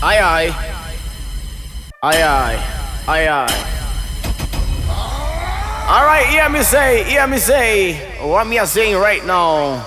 Aye aye. Aye aye. Aye aye. Alright, hear me say what me are saying right now.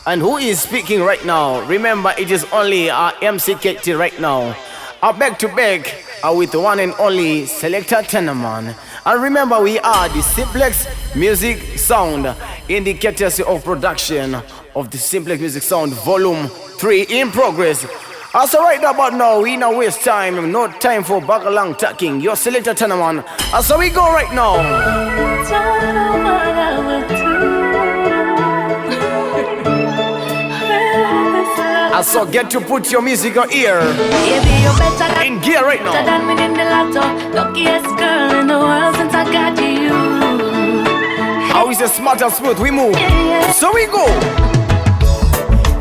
And who is speaking right now? Remember, it is only our MC Ketty right now. I beg to beg with the one and only Selector Tanaman. And remember, we are the Cymplex Music Sound in the courtesy of production of the Cymplex Music Sound Volume 3 in progress. Also right about now, we no waste time, no time for back along talking. Your Selector Tanaman. So we go right now. Don't know what I would do. So get to put your musical ear in gear right now. Better than me in the lotto. Luckiest girl in the world since I got you. How is the smart and smooth? We move. Yeah. So we go.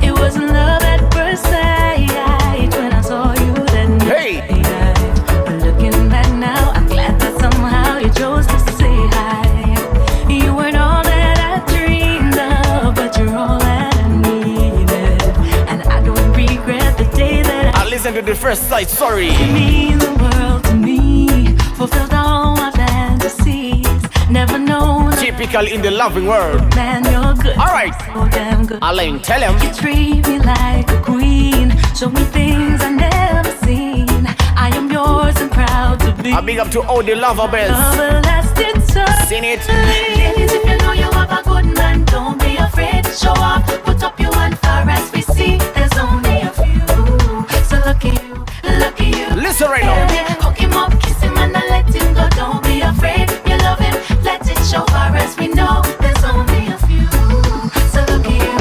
It was love at first sight when I saw you that night. Hey. Looking back now, I'm glad that somehow you chose to say hi. You weren't all that I dreamed of, but you're all that I needed. And I don't regret the day that I listened to the first side, sorry. You mean the world to me, fulfilled all my fantasies. Never known. Typical in the loving world. Man, you're good. Alright. So damn good. Alain, tell him. You treat me like a queen. Show me things I never seen. I am yours and proud to be. A big up to all the lover bells. Everlasting touch. Sing it. Ladies, if you know you have a good man, don't be afraid to show off. Put up your hand far as we see. There's only a few. So lucky you, lucky you. Listen right now. Hook him up, kiss him and let him go. Don't be afraid, you love him. Let it show far as we know. There's only a few. So lucky you,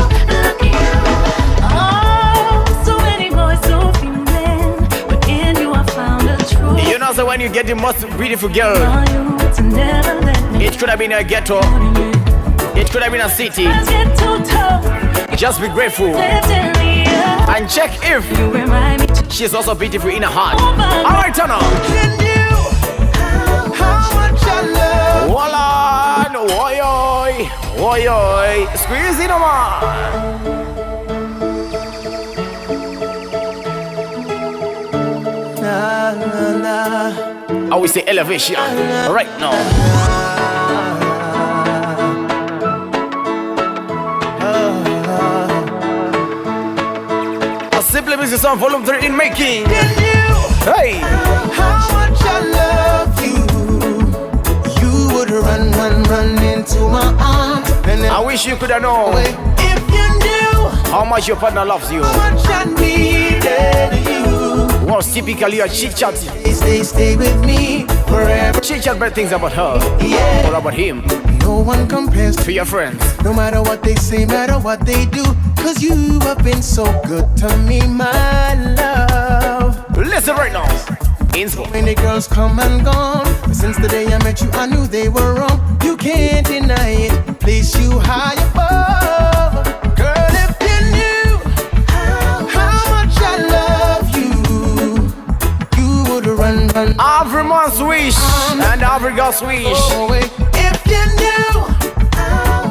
lucky you. Oh, so many boys, so few men. But in you I found a truth. You know, so when you get the most beautiful girl, To never let me it could have been a ghetto, it could have been a city. get too tough. Just be grateful and check if You remind me to she's also beautiful in her heart. Alright, turn on. How much I love. Voila, oi oi, oi oi, squeeze it on. Na, na, na. I will say elevation right now. A Simple Music Sound Volume 3 in making. Hey, How much I love you. You would run into my arms. And then I wish you could have known if you knew how much your partner loves you. how much I needed you. Well, typically a chit chat. Stay with me forever. Chit chat bad things about her Yeah. or about him No one compares to to your friends. no matter what they say, matter what they do. Cause you have been so good to me, my love. Listen right now. Inspo. Many girls come and gone, but since the day I met you, I knew they were wrong. You can't deny it, place you high above. Girl, if you knew how much I love you, you would run Every man's wish and every girl's wish away. If you knew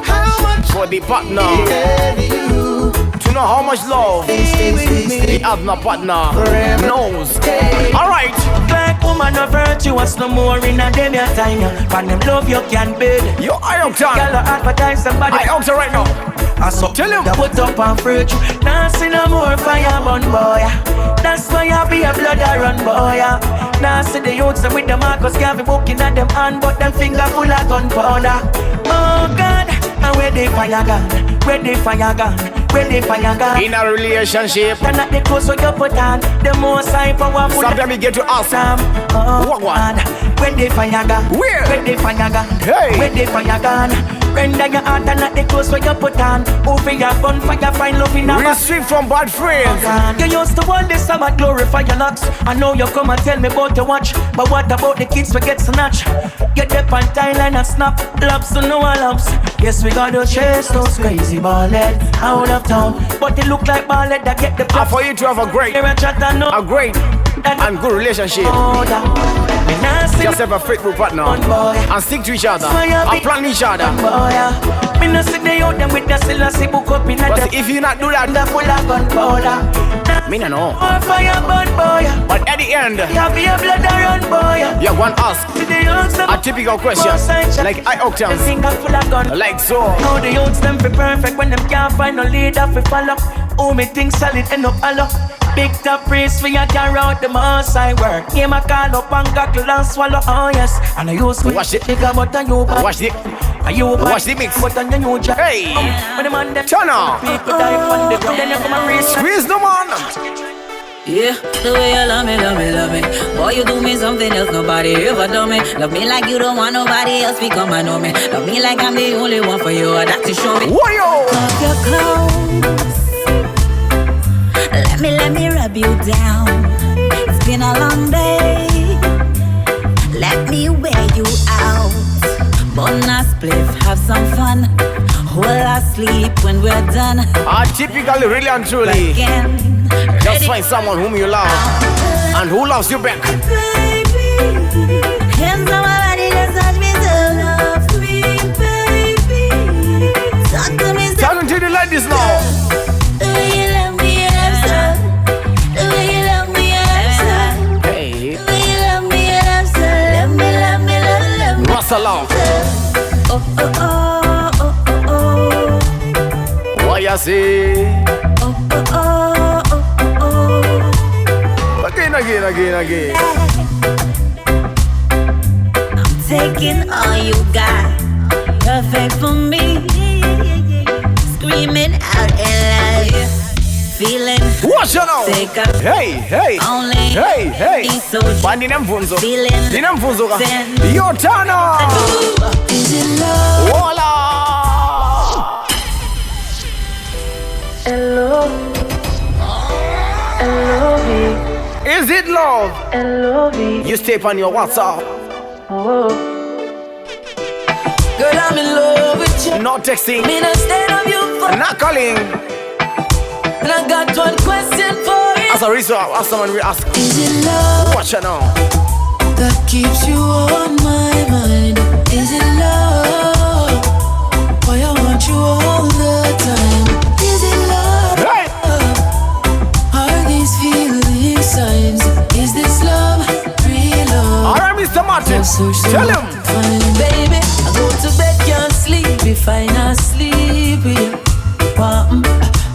how much for the partner I love you, to know how much love stay with me. the other partner knows. Alright, Black woman of virtuous no more in a day your time. From them love you can bid. you I Girl time. advertise somebody. I out right now. I saw Tell him. that put up and fruit. Now see no more fire burn boy. That's why I be a blood I run boy. Now see the youths with the Marcus Garvey booking at them hand, but them finger full of gunpowder. Oh God, and where they fire gun? Where they fire gun? Where they fire gun? In a relationship, And at the clothes what you put on, the more sign for one. sometimes you get to ask Oh, what one? when they fire gun? Where? When they fire gun? Hey. When they fire gun? Render your heart and not the clothes what you put on. Over your bonfire, find love in a restrict from bad friends. you used to want this Sabbath glorify your locks. I know you come and tell me about your watch, but what about the kids we get snatch? Get up on timeline and snap, laps to no laps. Yes, we got to chase those crazy ballhead out of town, but they look like ballhead that get the And props. for you to have a great A great and good relationship, just have a faithful partner and stick to each other and plan each other. Me no see the out them with the Selassie book up in a But if you not do that, full of gunpowder. me no know. Fire burn boy. But end. You be a blood run boy. You want ask a typical question, like I octaves, like so. How the youths them be perfect when them can't find no leader fi follow. Who me think solid end up hollow. Big top priest for ya carry out the most I work. Name a call up and goggle and swallow. Oh yes, and I use me. Watch it. Bigger but than you. Watch it. Watch the mix. But on the new job. Hey. When the man them Turn on. people die on the ground, then you come and race. Squeeze the man. Yeah, the way you love me, love me, love me. Boy, you do me something else nobody ever done me. Love me like you don't want nobody else to come and know me. Love me like I'm the only one for you, that's to show me. Whoa. Off your clothes. Let me rub you down. It's been a long day. Let me wear you out. Bun a spliff, have some fun. Hold our sleep when we're done. Typically, really and truly. Again, Just find someone whom you love and who loves you back. baby. Hands on my body, just touch me so. Love me, baby. Talk to me so. Talking to the ladies now. The way you love me, I'm so. The way you love me, I'm so. Hey, The way you love me, I'm so. Love me, love me, love me. Russell love. Oh, oh, oh, oh, oh, oh. What you say? Oh, oh, oh, oh, oh, oh. Again. I'm taking all you got. Perfect for me. Screaming out in love. Feeling Watch you now. sick of Hey. only Hey. be so Bandi namfunzo. feeling Dinamfunzo ka. then. Your turn on. Is it love? Voila. Is it love? You stay on your WhatsApp. Girl, I'm in love with you. Not texting. Me not stand of you for. Not calling. And I got one question for you. As a result, as someone will ask. Is it love Watch you now. that keeps you on my mind? Is it love? Why I want you all the time? Is it love? Hey. Are these feeling signs? Is this love? Real love? Alright, Mr. Martin. So Tell him. fine, baby. I go to bed, can't sleep if I not sleep with you.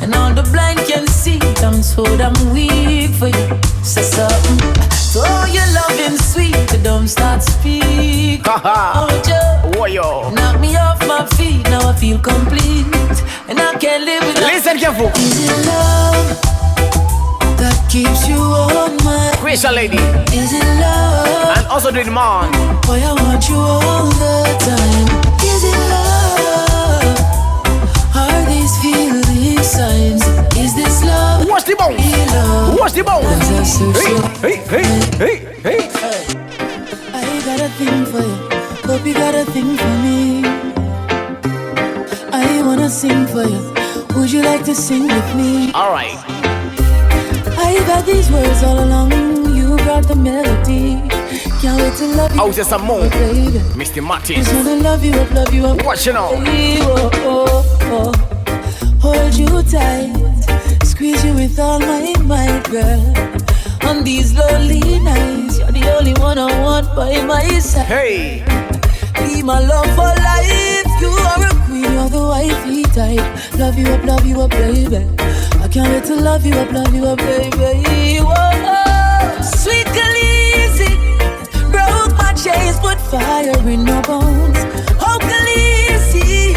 And all the blind can see, I'm so damn weak for you. Say something. So your loving sweet, the dumb start speak. Haha. Oh, Joe. Whoa, yo. Knock me off my feet, now I feel complete. And I can't live without. Listen careful. Is it love that keeps you on my? Question lady. Is it love? And also the man. Why I want you all the time? Is it love? Are these feeling signs? Is this love? Watch the bounce. Real love? Watch the bounce. Hey. I got a thing for you. Hope you got a thing for me. I wanna sing for you. Would you like to sing with me? Alright. I've had these words all along. You brought the melody. Can't wait to love you. Out there some more. baby. Mr. Martin. Just wanna love you up. Watch you now. Oh. Hold you tight, squeeze you with all my might, girl. On these lonely nights, you're the only one I want by my side. Hey. Be my love for life. You are a queen, you're the wifey type. Love you up, baby. I can't wait to love you up, baby. Whoa, sweet Khaleesi, broke my chains, put fire in my bones. Oh, Khaleesi,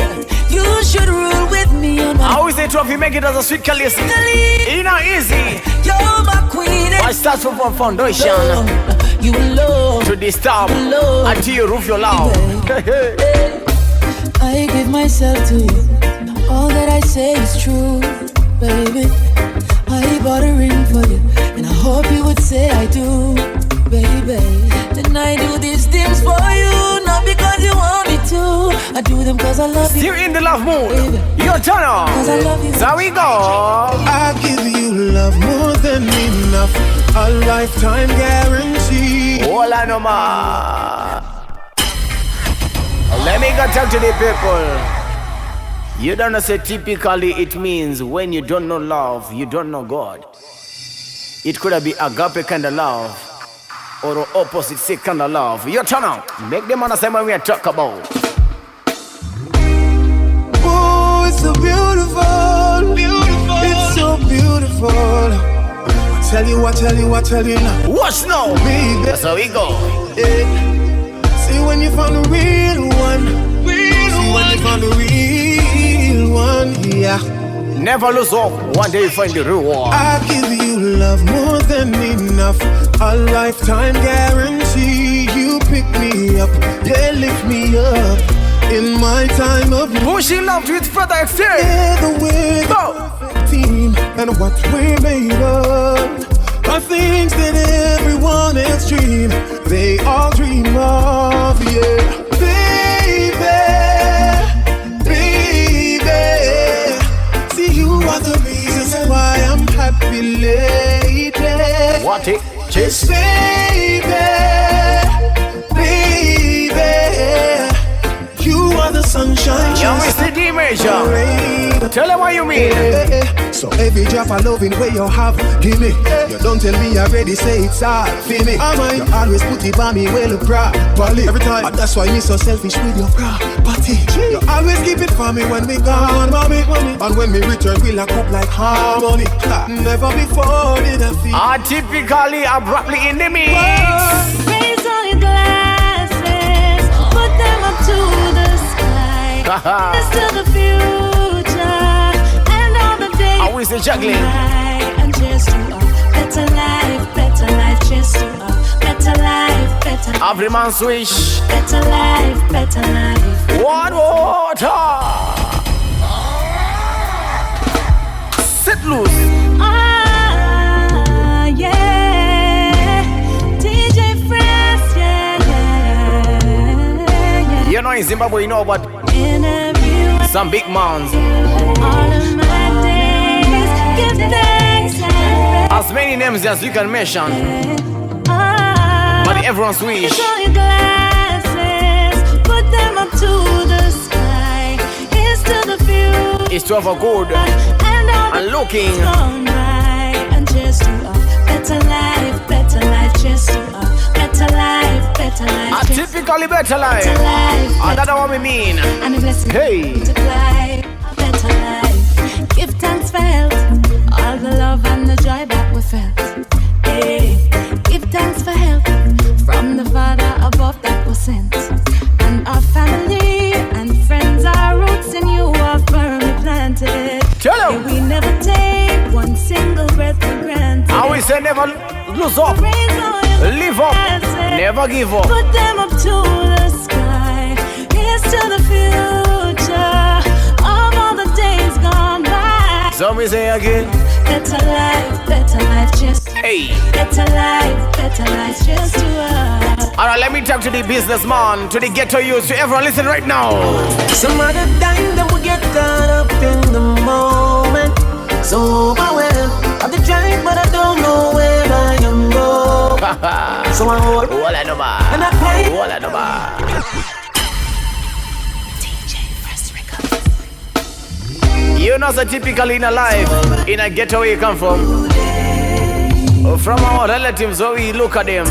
you should rule with me on my. I always say trophy make it as a sweet Khaleesi. It's not easy. You're my queen. I start from one foundation You alone. to this top Lord. until you roof your love. I give myself to you. All that I say is true, baby. I bought a ring for you, and I hope you would say I do, baby. Then I do these things for you, not because you want me to. I do them cause I love you. Still in the love mood. Your turn on. Cause I love you. So we go. I give you love more than enough, a lifetime guarantee. All I know, ma. Let me go talk to the people. You don't know, say typically it means when you don't know love, you don't know God. It could have been agape kind of love, or the opposite sick kind of love. Your turn out. Make them understand what we are talking about. Oh, it's so beautiful. Beautiful. It's so beautiful. I tell you now. Watch now. Baby. That's how we go. See when you found the real one. When you found the real one, yeah. Never lose hope. One day you find the real one. I give you love more than enough. A lifetime guarantee. You pick me up, yeah, lift me up. In my time of need. Pushing love to its further extent. Together we're the perfect team. And what we're made of are things that everyone else dream. They all dream of, yeah. The reason why I'm happy lately. What it? Just baby, you are the sunshine. Yo, Mr. D Major. Tell them what you mean. So every drop of loving where you have, give me. You don't tell me already, say it's hard, feel me. You always put it by me, well, properly. Every time, and that's why you so selfish with your property. You always keep it for me when we gone, mommy. And when we return, we lock up like harmony. Never before did I feel Typically, abruptly in the mix. Raise all your glasses, put them up to the sky. It's to the future, and all the days. How is the juggling? And cheers to a better life, cheers to a better life, better life. Every man's wish. Better life, better life. One water. Sit loose. Yeah. DJ Fresh, yeah. You know in Zimbabwe, you know about some big mounds. All of my days, give thanks and As many names as you can mention. But everyone's wish. all your glasses, put them up to the sky. Here's to the future. Is to have a good and looking. And cheers to a better life, cheers to a better life, better life. A typically better life. Another one we mean. And a blessing Hey. multiply, a better life. Give thanks for health, all the love and the joy that we felt. Hey. Give thanks for help from the Father above that was sent. And our family and friends, our roots in you are firmly planted. Tell them. We never take one single breath for granted. I always say never lose up. Raise all your Live up. glasses, Never give up. put them up to the sky. Here's to the future of all the days gone by. So me say again. Better life, just Hey. better life, just to us. Alright, let me talk to the businessman, to the ghetto youth, to everyone listen right now. Some other time that we get caught up in the moment. So overwhelmed of the drive, but I don't know where I am going. So I hold Walla no ba. and I play. Walla no ba. DJ Fresh Records. You know, so typically in a life, in a ghetto where you come from our relatives, how we look at them,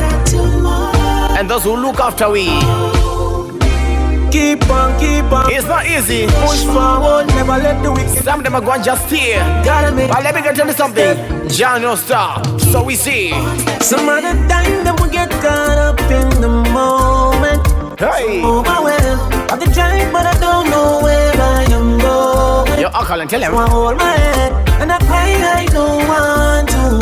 and those who look after we. Keep on. It's not easy. Push forward, never let the weak. Some of them are going just here. Gotta make. But let me tell you something. John, no stop. So we see. Some other time that we get caught up in the moment. Hey. Overwhelmed of the drive, but I don't know where I am going. Yo, I'll call and tell So I him. hold my head and I cry, I don't want to.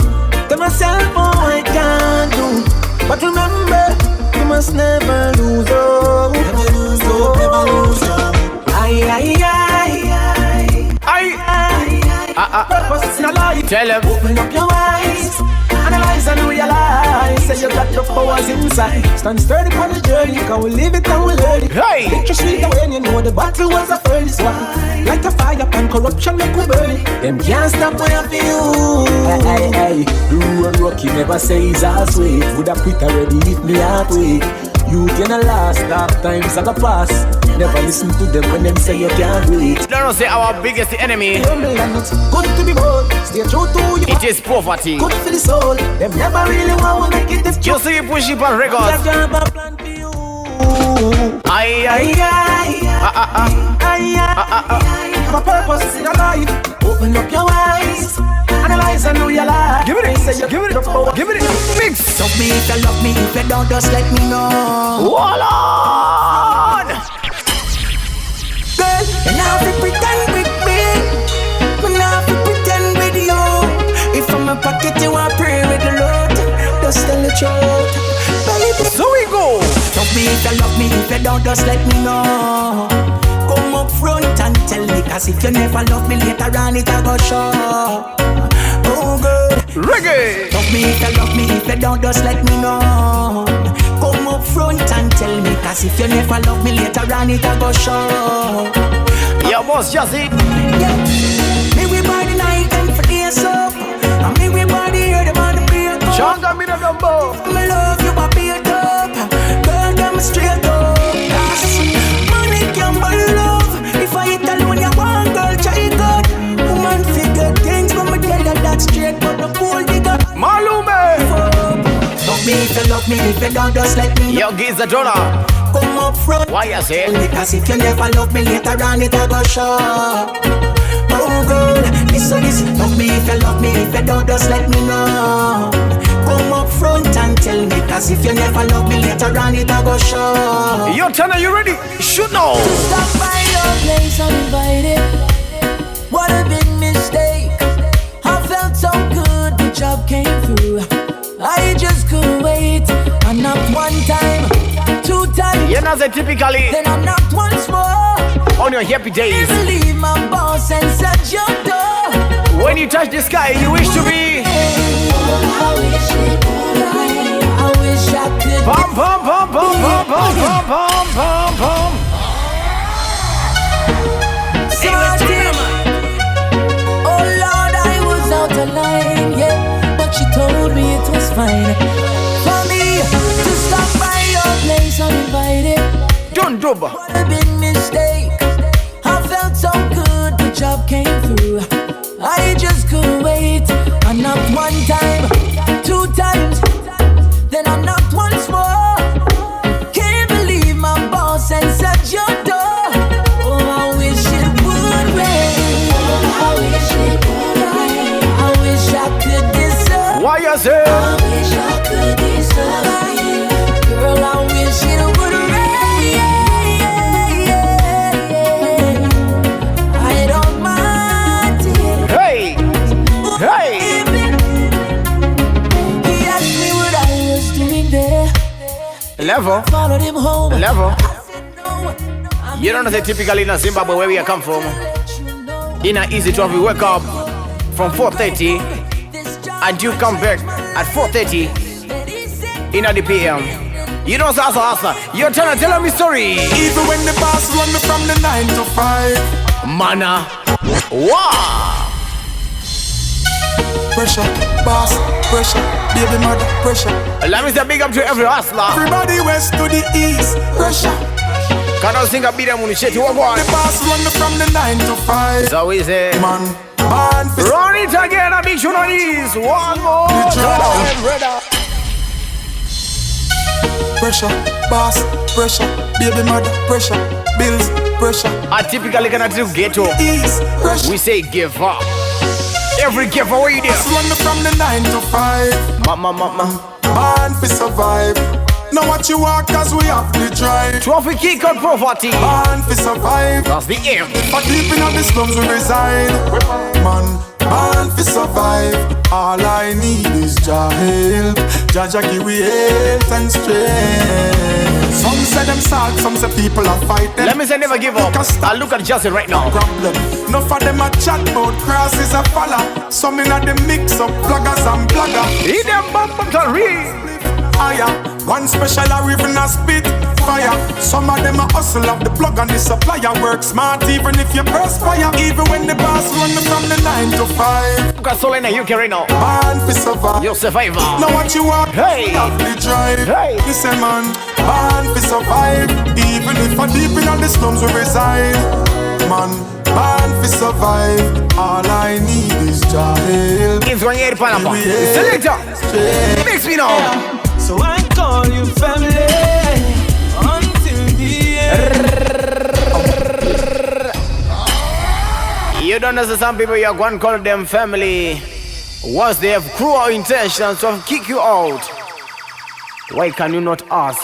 Tell myself, oh, I can't do. But remember, you must never lose hope. Never lose hope, never lose hope. Purpose in a life. Tell him. Open up your eyes, analyze and realize that you got the powers inside. Stand sturdy on the journey, can we live it and we learn it. Hey. Picture sweet when you know the battle was a furnace one. Like a fire and corruption make we burn it. Them can't stop when I feel. Hey, the road rocky never say it's all sweet. Would have quit already if me halfway. You cannot last, dark times are the past. Never listen to them when them say you can't do it. Don't say our biggest enemy. Good to be bold, stay true to you. It is poverty. Good for the soul. Them never really want to make it this You see you push it on records. Aye, aye, aye. My purpose is in your life. Open up your eyes. Analyze and know your life. give it, give it, mix. Love me if you love me, if you don't, just let me know. Hold on. Girl, you now have to pretend with me. You now have to pretend with you. If I'm a pocket, you want pray with the Lord. Just tell the truth, baby. So we go. Love me if you love me, if you don't, just let me know. Come up front and tell me, cause if you never love me later on, it'll go show. Oh good. Reggae. Love me if you love me, if you don't, just let me know. Come up front and tell me, cause if you never love me later on, it'll go show. Your boss just it. Yeah. Me we body night and for days up. And me we body hear them on the break up. Changa me the number. Me love you a beat up. Girl, them straight up. Money can buy love. If I hit alone, you want girl, try God. Woman figure things, but me tell you that straight. But the fool digger. Malume. Love me if you love me, if you don't, just let me know. Yo, give the dollar. Come up front. Why you say? Because if you never love me later on, it'll go show. Oh girl, listen this. Love me if you love me, if you don't, just let me know. Come up front and tell me, cause if you never love me later on, it'll go show. Yo, Tana, you ready? Shoot now. Stop by your place uninvited. What a big mistake. I felt so good, the job came through. I just couldn't wait. I knocked one time, two times. You know that typically Then I knocked once more. on your happy days, Didn't leave my boss and shut your door. when you touch the sky, you wish to be. I wish it would rain. I wish I could. Bum, bum, bum, bum, bum, bum, bum, bum, bum, bum. So I did. Oh Lord, I was out of line, yeah. But she told me it was fine for me to stop by your place uninvited. Don't do ba. What a big mistake. I felt so good, the job came through. I just couldn't wait. I knocked one time, two times. Then I knocked once more. Can't believe my boss and shut your door. Oh, I wish it would rain. I wish it would rain. I wish I could deserve. Why you say? I wish I could deserve you. Girl, I wish it would rain. I don't mind it. Hey, hey. He asked me what I was doing there. Level, Followed him home. level. I said no. I'm You don't know that typically in Zimbabwe where we come from. In a easy travel, we wake up from 4:30 and you come back at 4:30 in the PM. You know Sasa, you're trying to tell me story. Even when the boss run me from the 9 to 5. Mana, wow. Pressure, boss, pressure, baby mother, pressure. Let me say big up to every hustler. Everybody west to the east, pressure. Can I sing a bit of munisheti The one? boss run me from the 9 to 5. So we say, Man, born for run it again, a big tune on these. One more time, brother. pressure, boss, pressure, baby mother, pressure, bills, pressure, I typically gonna do ghetto. east, pressure. We say give up. Every give away there. Run me from the 9 to 5. Mama. Born for survive. Now what you want, cause we have to drive. Trophy kick on poverty. Born for survive. That's the aim. But deep in the slums we reside. Man, born for survive. All I need is Jah help. Jah give we health and strength. Some say them sad, some say people are fighting. Let me say never give up. I look at Justin right now. Problem. Enough of them a chat about crosses a follow. Some in the mix of bloggers and blogger. In them bumper Higher. One special a riven a spit fire. Some of them a hustle of the plug and the supplier. Work smart even if you perspire. Even when the boss run from the 9 to 5. Look at Soul in the UK right now. Born for survive. You're survivor. Now what you want? Hey. Have the drive. Hey. Listen man, born for survive. Even if I deep in the slums we reside. Man, born for survive. All I need is Jah help. It's 1 year Panama. Selector. Mix me now. So you family until the end. You don't know some people you are going to call them family. Once they have cruel intentions of kick you out, why can you not ask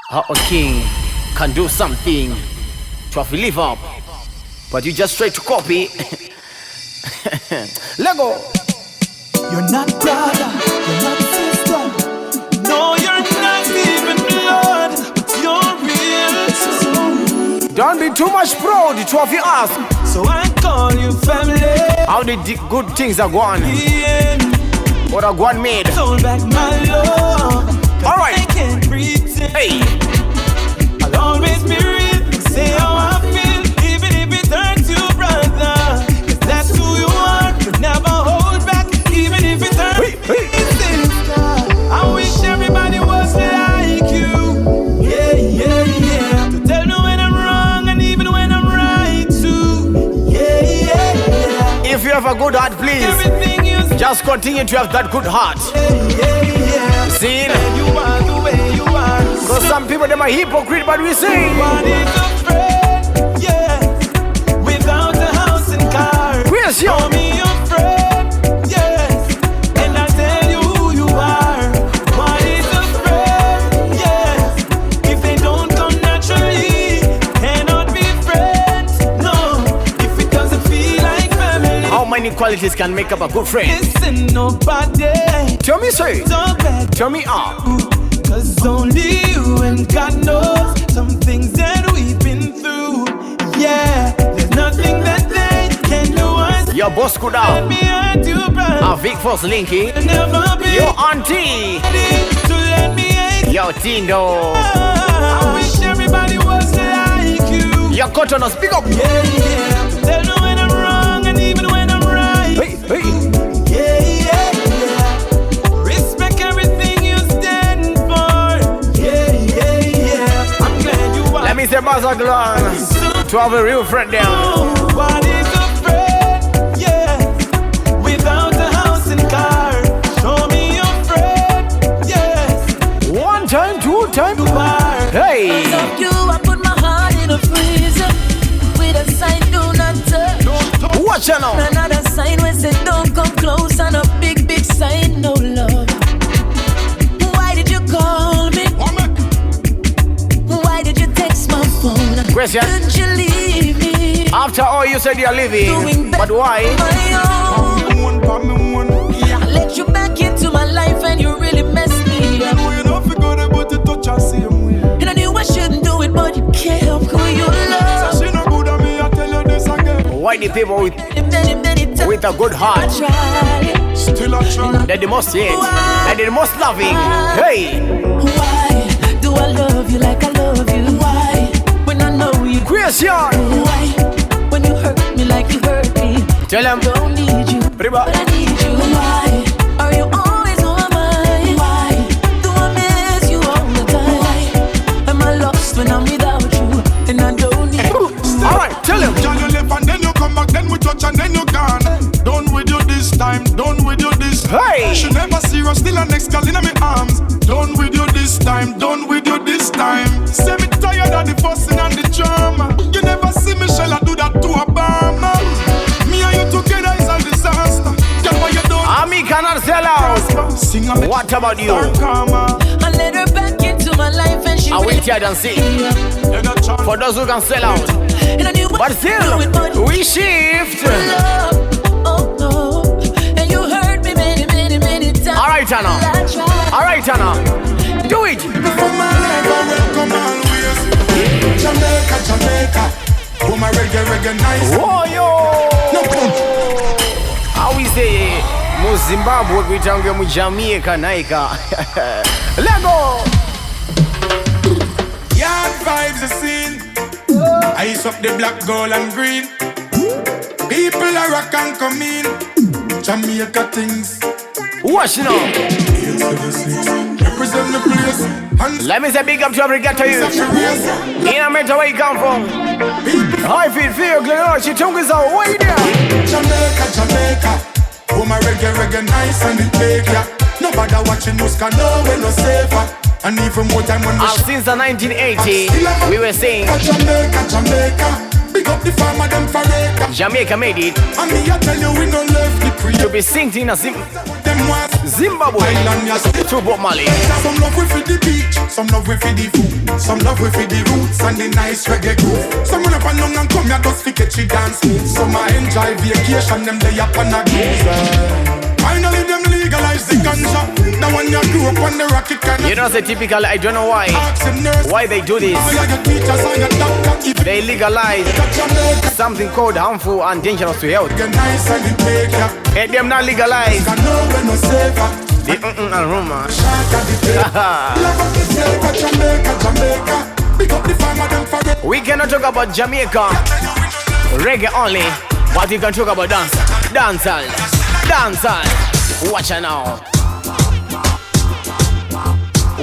how a king can do something to have to live up, but you just try to copy? Let go. You're not brother, you're not sister. No, you're not even blood, but you're real too. Don't be too much proud to have you ask. So I call you family. How the good things are going? What are going made? Hold back my love. All right. I can't pretend. Hey. I'll always be real. Say how I feel, even if it hurts you, brother. 'Cause that's who you are. But never hold back, even if it hurts you, sister. I wish everybody was like you. Yeah, yeah, yeah. To tell me when I'm wrong and even when I'm right too. Yeah, yeah, yeah. If you have a good heart, please Everything you say, just continue to have that good heart. yeah, yeah. See? You are the way you are. Because some people, them are hypocrite, but we say One is a friend, yes, without a house and car. Where's your- Call me your friend, yes, and I'll tell you who you are. One is a friend, yes, if they don't come naturally, cannot be friends. No, if it doesn't feel like family. how many qualities can make up a good friend? Listen, nobody, Tell me, say. don't bet. Tell me up. 'Cause only you and God knows some things that we've been through. Yeah, there's nothing that they can do us. Your boss could Let have me hurt you, brother. a Vic Force Linky. Never be Your auntie. ready to let me hate you. Your Tindo. I wish everybody was like you. Your cotton, speak up. Yeah, yeah. Tell me when I'm wrong and even when I'm right. Hey, hey. Yeah, yeah, yeah. Respect everything you stand for. Yeah, yeah, yeah. I'm glad you are. Let me say, Bazaglan, to have a real friend there. What is a friend? Yeah, without a house and car. Show me your friend. Yes, One time, two time. you are. Hey. Of you, I put my heart in a freezer with a sign, do not touch. Watch out now. Another sign when say don't come close, and a big, big sign, no love. Why did you call me? Why did you text my phone? Question. Couldn't you leave me? After all you said you're leaving, Doing but why? my own. I let you back into my life and you really messed me up. And I knew I shouldn't do it, but you can't help who you love. Why the people with With a good heart, Still I try. they're the most hate, and they're the most loving. Hey. Why do I love you like I love you? Why when I know you? Question. Why when you hurt me like you hurt me? Tell them. Don't need you, Riba. but I need you. Why are you always on my mind? Why do I miss you all the time? Why am I lost when I'm without you and I don't need you? All right, tell him. Girl, you left and then you come back, then we touch and then you gone. Done with you this time, done with you this time. Hey. She never serious, still a next girl in my arms. Done with you this time, done with you this time. Say me tired of the fussing and the drama. You never see Michelle do that to Obama. Me and you together is a disaster. Girl, why you don't Ami cannot sell out. sing a me What about you? karma? I let her back into my life and she I will really tell and see. You got chance. For those who can sell out. and I knew But still, we shift. love. Oh no, and you hurt me many, many, many times. All right, Anna. I tried. All right, Anna. Do it. For my life, I welcome always. Jamaica, Jamaica. Oh, my reggae, reggae nice. Oh, yo. How we say, mu Zimbabwe kuitange mu Jamaica naika. Lego. Yard vibes the scene. Ice up the black, gold and green. People are rock and come in. Jamaica things. Watch now. 876. Represent the place. Hands Let me say big up to every ghetto up youth. the race. In a matter where you come from. People, I feel Glenn, she tongue is out way there. Jamaica, Jamaica. Oh, my reggae, reggae nice and it take ya. No bother watching us, can know we're no safer. And even more time when we since the 1980, we were saying Jamaica. Big up the farmer, them for acre. Jamaica made it. And me I tell you we no left the pre. To be singing in a Zimbabwe through Bob Marley. Some love we for the beach, some love we for the food, some love we for the roots and the nice reggae groove. Some run up and down and come here just for catchy dance. Some I enjoy vacation, them they up on a cruise. Finally them legalize the ganja. Now when you grew up on the rocket kind of. You know, the typical, I don't know why they do this. They legalize something called harmful and dangerous to health. And them not legalize the and rumor. We cannot talk about Jamaica reggae only, but we can talk about dancehall. Watch out now.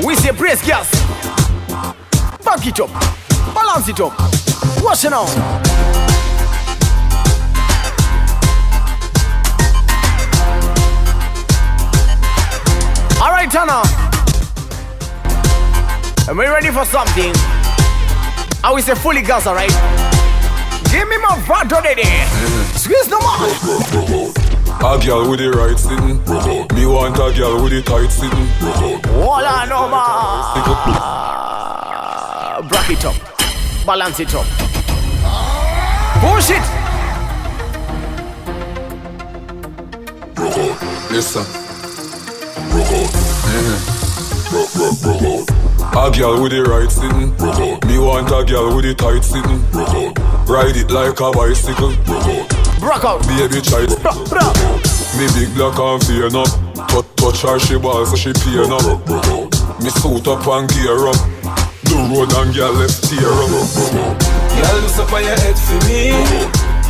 We say praise gas. Back it up. Balance it up. Watch it now. Alright, Tana. Am I ready for something? I will say fully gas, alright? Give me my fat already. Squeeze no more. A girl with the right sitting. Me want a girl with the tight sitting. Walla no more. Break it up. Balance it up. Push it. Listen. A girl with the right sitting. Me want a girl with the tight sitting. Ride it like a bicycle. Rock out. Baby child. Me big black and fear up. Touch her she ball so she pain up. Me suit up and gear up. Do road and girl left tear up. Girl do up on your head for me.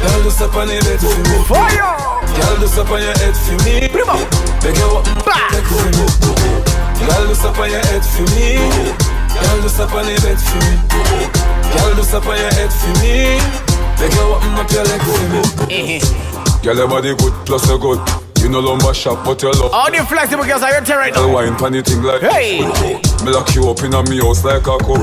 Girl do up on your bed for me. Fire. Girl do up on your head for me. Beg you up back for me. Girl do up on your head for me. Girl do up on your bed for me. Girl do up on your head for me. Beg you up your leg for me. Girl your body good plus you good. You no lumber shop but you love. All the flexible girls are here right now. I'll wine pan anything like hey. Me lock you up in a me house like a cup.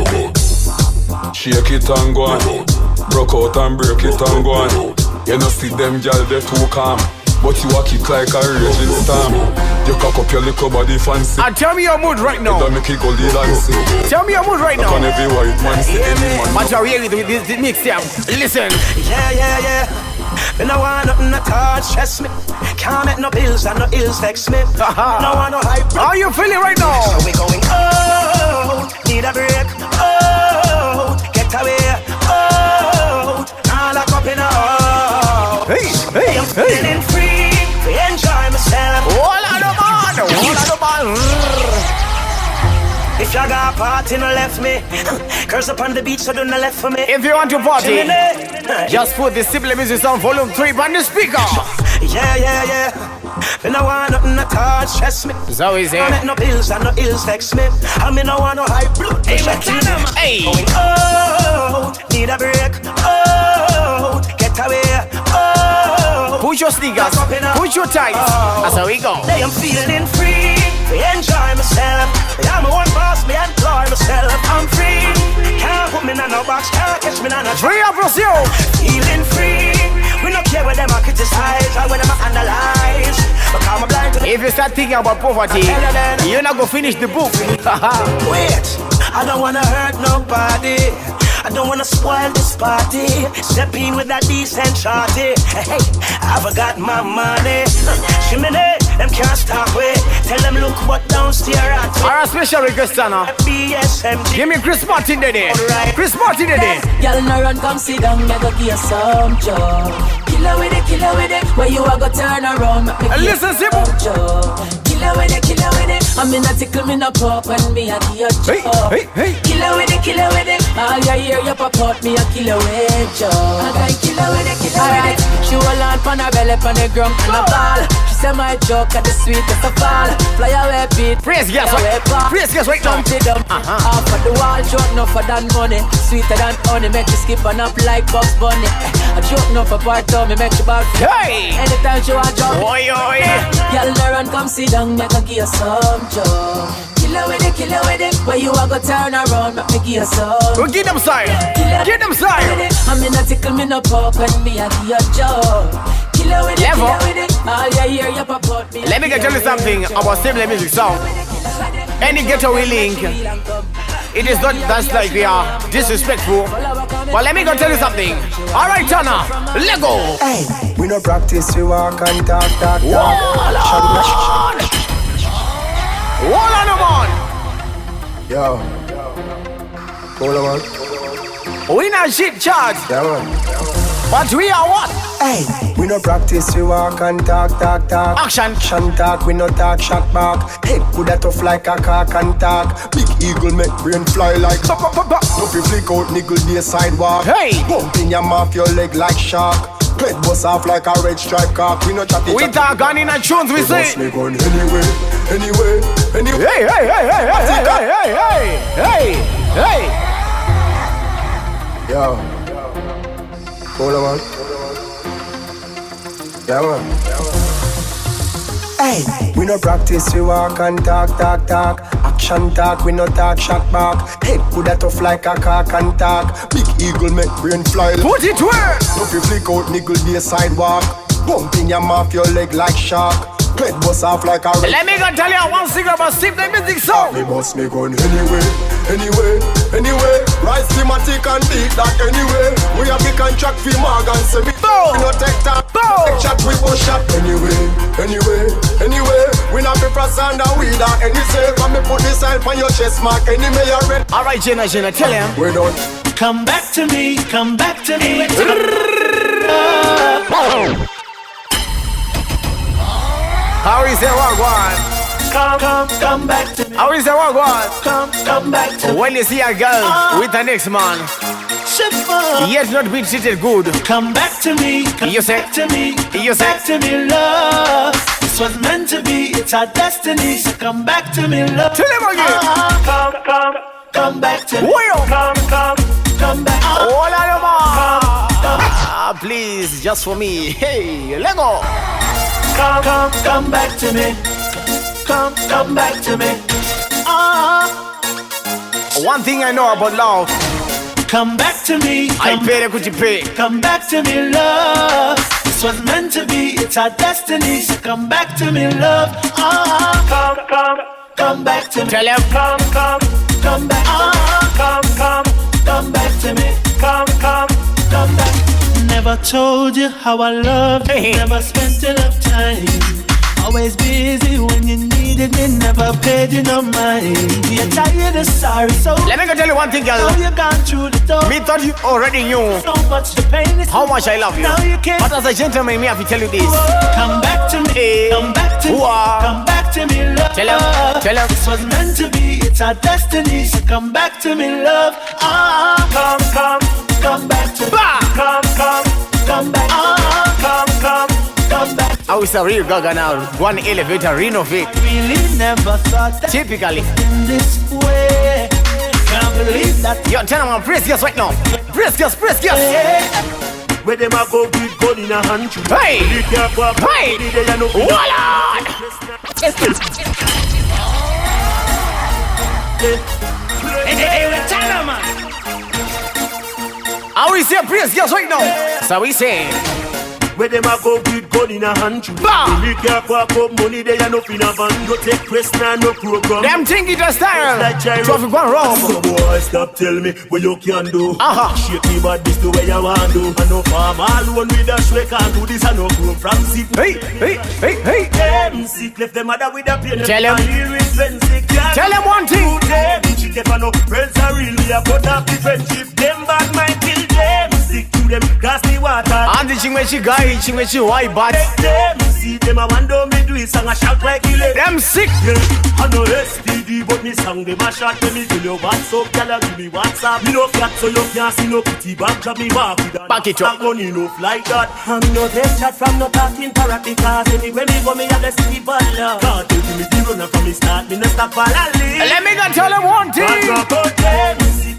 Shake it and go on. Broke out and break it and go on. You no see them girl they too calm. But you a kick like a raging storm. You cock up your little body fancy. And tell me your mood right now. Make it go dancing. Tell me your mood right now. On every white man see any man. But you're here with this mixtape. Listen. Yeah. Me no want nothing at all stress me. Can't make no bills and no ills vex me. No want no hype. How you feeling right now? So we going need a break. Get away. Now lock up in a Hey. I'm feeling free. Enjoy myself. All out of man. If you got a party, no left me. Curse upon the beach, so do not left for me. If you want to party, just put the Cymplex music on volume 3 on the speaker. Yeah. Me no want nothing at all stress me. So is it? I make no bills and no ills vex me. I me no want no high blood pressure. Hey. Going need a break. Get away. Push your sneakers, push your tights. That's how we go. I'm feeling free. Enjoy myself. I'm a one boss, me employ myself. I'm free. Can't put me in no box, can't catch me in no free up yourself. Feeling free. We don't care what them are criticize or when them are analyze. But I'm blind to the if you start thinking about poverty, you're not gonna finish the book. Wait, I don't wanna hurt nobody. I don't wanna spoil this party. Step in with that decent shorty. Hey, I forgot my money. Shimmy, them can't stop it. Tell them look what downstairs at. Our special request, Anna. BSMG. Give me Chris Martin today. Chris Martin today. Y'all no run, come sit down, me go give you some joy. Killer with it. Where you a go turn around, make me listen, Simple. Killer with it. I mean a tickle me no pop when me a give you joy. Hey. Killer with it. All you hear you pop out, me a killer with joy. I got killer with it. Alright, She hold on pon her belly, pon the ground, and a ball. She say my joke at the sweetest of all. Fly away, beat. Praise yes, right now. Jump it up. Off of the wall, joke no for than money. Sweeter than honey, make you skip and up like Bugs Bunny. A joke no for part of me, make you bad. Hey! Anytime she want jump. Oi, oi! Girl, run, come sit down, make her give you some joke. Kill her with it. Where you a go turn around, make me give you some. Well, get them side. Get them side. I mean, I tickle me no poke when me a give you joke. Kill her with it. All you hear, you pop out me. Let me tell you something about Cymplex music sound. Any ghetto we link, it is not that's like we are disrespectful. But let me go tell you something. Alright, Tana, let go. Hey, we no practice, we walk and talk. Hold on, man. Yo. Hold on. We not shit chat. Yeah, man. But we are what? Hey, we no practice, we walk and talk. Action. Action talk, we no talk shot back. Head coulda tough like a cock and talk. Big eagle make brain fly like no fi flick out niggle be a sidewalk. Hey! Pump in your mouth, your leg like shark. Head bust off like a red stripe cock. We no chatty. We talk gun in a tunes, we say. Me gun anyway. Hey! Yo. Hold on, man. Yeah, man. Hey, we no practice, we walk and talk. Action talk, we no talk shot back. Head coulda tough like a cock and talk. Big eagle make brain fly. Put it where? No fi flick out niggle be a sidewalk. Pump in your mouth, your leg like shark. Head bust off like a red. Let me go tell you one thing about Cymplex music song. Me bust me gun anyway. Rise thematic and beat that anyway. We have the contract for Morgan, so we no take time. Take shot, we go shot anyway. We not be press under we that any say. When me put this sign on your chest mark, enemy you red. Alright, Jenna, tell him. We done. Come back to me. How is it one? Come back to me. How is it one? Come back to me. When you see a girl with the next man, he has not been treated good. Come back to me. You say? Back to me. You say? Back to me, love. This was meant to be. It's our destiny. So come back to me, love. Tell him again. Come back to me. Well. Come back. All of them. Please, just for me. Hey, let go. Come back to me. Come back to me. One thing I know about love. Come back to me. I pay the Gucci pay. Come back to me, love. This was meant to be. It's our destiny. So come back to me, love. Come back to me. Tell him. Come back. Come back to me. Come back. Never told you how I love you. Never spent enough time. Always busy when you needed me. Never paid you no mind. You're tired of sorry, so let me go tell you one thing, girl. now you gone through the door. Me thought you already knew So much the pain is how much I love you. Now you can't. But as a gentleman, me have to tell you this. Come back to me. Come back to me. Come back to me, love. Tell him. This was meant to be. It's our destiny. So come back to me, love. Come back to me. Come back. Come back. I was a real gaga now. One elevator renovate. Really never thought that Typically. in this way. Can't believe that. Yo, Tanaman, press gas right now. Press gas. Where them a go with gun in a hand. Hey! Hey! Wallon! Hey, Tanaman. I will say press gas right now. So we say. Where them a go with gun in a hand. Bah! You can't walk up money they are no in a van. Go take press now no program. Them think it a style. Traffic one wrong. So boy stop tell me what you can do. Shake me but this the way you want do. I know farm alone with a shake can't do this. I know grow from sick. Hey. Them sick left them mother with a pain. Tell him. Tell him one thing. Them chick if I know friends are really a put up the friendship. Them bad mind kill them. Stick to them gas the water. And the ching when she guy, ching when she white but them see them a wonder me do it. Sang a shout like kill it. them sick. I know STD CD, but me song them a shot. Let me tell you what's up, gyal, give me WhatsApp. Me no flat, so you can't see no pretty back. Grab me back with a back it up. Money enough like that. I'm no dead chat from no talking parrot because anywhere me go, me have the city baller. God, give me the runner from me start, me no stop for a lead. Let me go tell them one thing.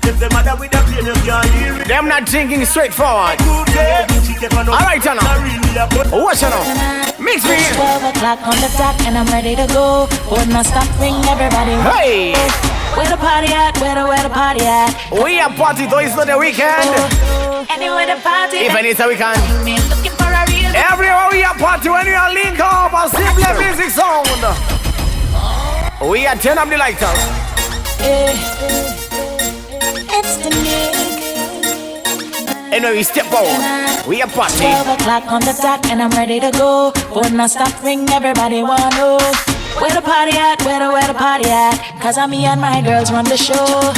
If the mother with the pain, you can't hear it. Them not thinking straightforward. Alright, you know. What's you know? Mix me. 12 o'clock on the dot and I'm ready to go. Hold my stop, ring everybody. Hey! Where the party at? Where the party at? We are party though it's not the weekend. Anywhere the party. Even it's a weekend. Me looking for a real. Everywhere we are party when we are link up a simple music sound. We are turn up the lighters. It's the new. Anyway, we step out. We are party. 12 o'clock on the dot and I'm ready to go. When I stop, ring everybody wanna know. Where the party at? Where the party at? Cause I'm me and my girls run the show.